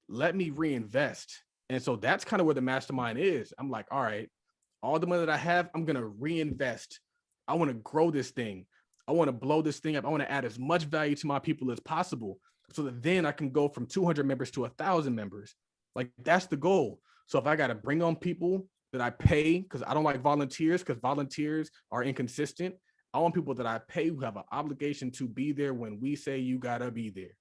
let me reinvest. And so that's kind of where the mastermind is. I'm like, all right, all the money that I have, I'm gonna reinvest. I want to grow this thing. I want to blow this thing up. I want to add as much value to my people as possible, so that then I can go from 200 members to 1,000 members. Like, that's the goal. So if I got to bring on people that I pay, because I don't like volunteers, because volunteers are inconsistent. I want people that I pay who have an obligation to be there when we say you got to be there,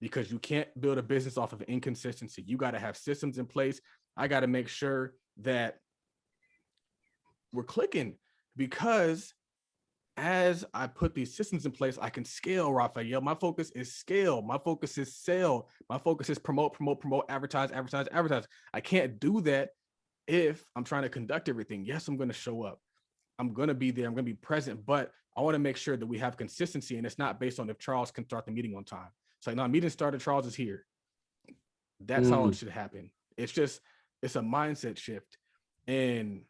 because you can't build a business off of inconsistency. You got to have systems in place. I got to make sure that we're clicking, because as I put these systems in place, I can scale, Raphael. My focus is scale. My focus is sell. My focus is promote, advertise. I can't do that if I'm trying to conduct everything. Yes, I'm going to show up. I'm going to be there. I'm going to be present, but I want to make sure that we have consistency, and it's not based on if Charles can start the meeting on time. It's like, no, meeting started, Charles is here. That's how it should happen. It's a mindset shift. And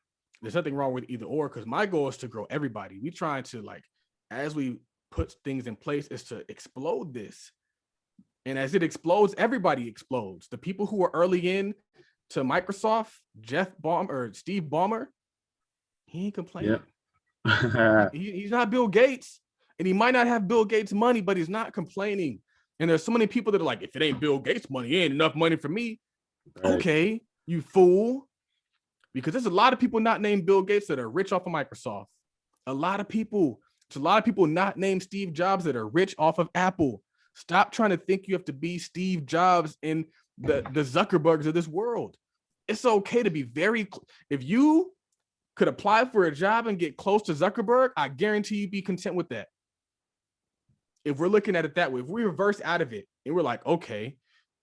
there's nothing wrong with either or, because my goal is to grow everybody. We trying to, like, as we put things in place, is to explode this. And as it explodes, everybody explodes. The people who are early in to Microsoft, Steve Ballmer, he ain't complaining. Yeah. He's not Bill Gates, and he might not have Bill Gates money, but he's not complaining. And there's so many people that are like, if it ain't Bill Gates money, it ain't enough money for me. Right. Okay, you fool. Because there's a lot of people not named Bill Gates that are rich off of Microsoft. A lot of people. There's a lot of people not named Steve Jobs that are rich off of Apple. Stop trying to think you have to be Steve Jobs and the Zuckerbergs of this world. It's okay to be if you could apply for a job and get close to Zuckerberg, I guarantee you'd be content with that. If we're looking at it that way, if we reverse out of it and we're like, okay,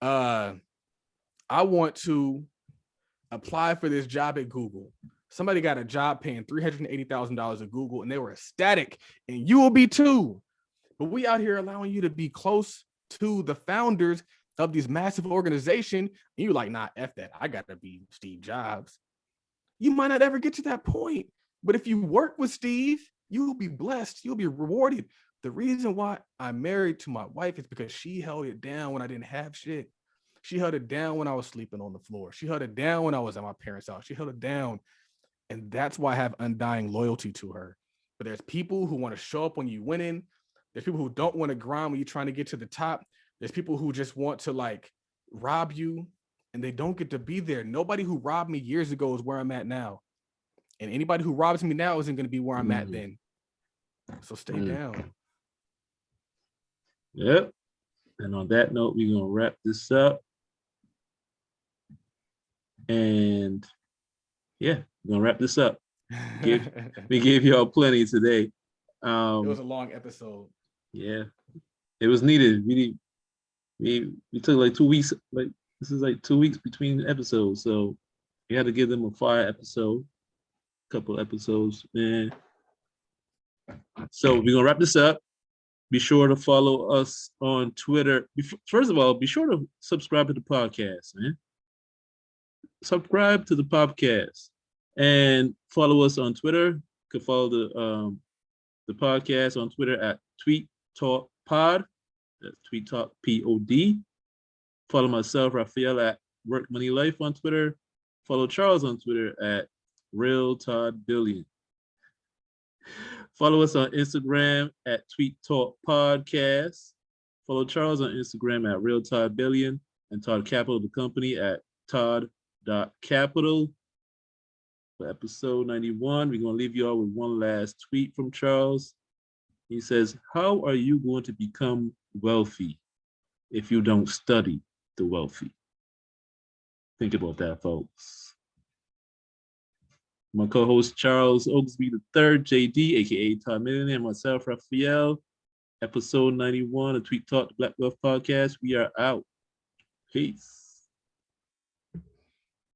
I want to apply for this job at Google. Somebody got a job paying $380,000 at Google, and they were ecstatic, and you will be too. But we out here allowing you to be close to the founders of these massive organizations, and you're like, nah, F that. I got to be Steve Jobs. You might not ever get to that point, but if you work with Steve, you'll be blessed. You'll be rewarded. The reason why I'm married to my wife is because she held it down when I didn't have shit. She held it down when I was sleeping on the floor. She held it down when I was at my parents' house. She held it down. And that's why I have undying loyalty to her. But there's people who want to show up when you're winning. There's people who don't want to grind when you're trying to get to the top. There's people who just want to, like, rob you, and they don't get to be there. Nobody who robbed me years ago is where I'm at now. And anybody who robs me now isn't going to be where I'm at then. So stay down. Yep. And on that note, we're going to wrap this up. And yeah, we're going to wrap this up. We gave y'all plenty today. It was a long episode. Yeah, it was needed. We took like 2 weeks. Like, this is like 2 weeks between episodes, so we had to give them a fire episode, couple episodes, man. So we're gonna wrap this up. Be sure to follow us on Twitter. First of all, be sure to subscribe to the podcast, man. Subscribe to the podcast and follow us on Twitter. You can follow the podcast on Twitter at Tweet Talk Pod. That's Tweet Talk POD. Follow myself, Raphael, at Work Money Life on Twitter. Follow Charles on Twitter at Real Todd Billion. Follow us on Instagram at Tweet Talk Podcast. Follow Charles on Instagram at Real Todd Billion and Todd Capital, the company, at Todd.capital. For episode 91, we're going to leave you all with one last tweet from Charles. He says, how are you going to become wealthy if you don't study the wealthy? Think about that, folks. My co-host Charles Oaksby III, JD, aka Todd Millionaire, and myself, Raphael. Episode 91 of Tweet Talk, the Black Wealth Podcast. We are out. Peace.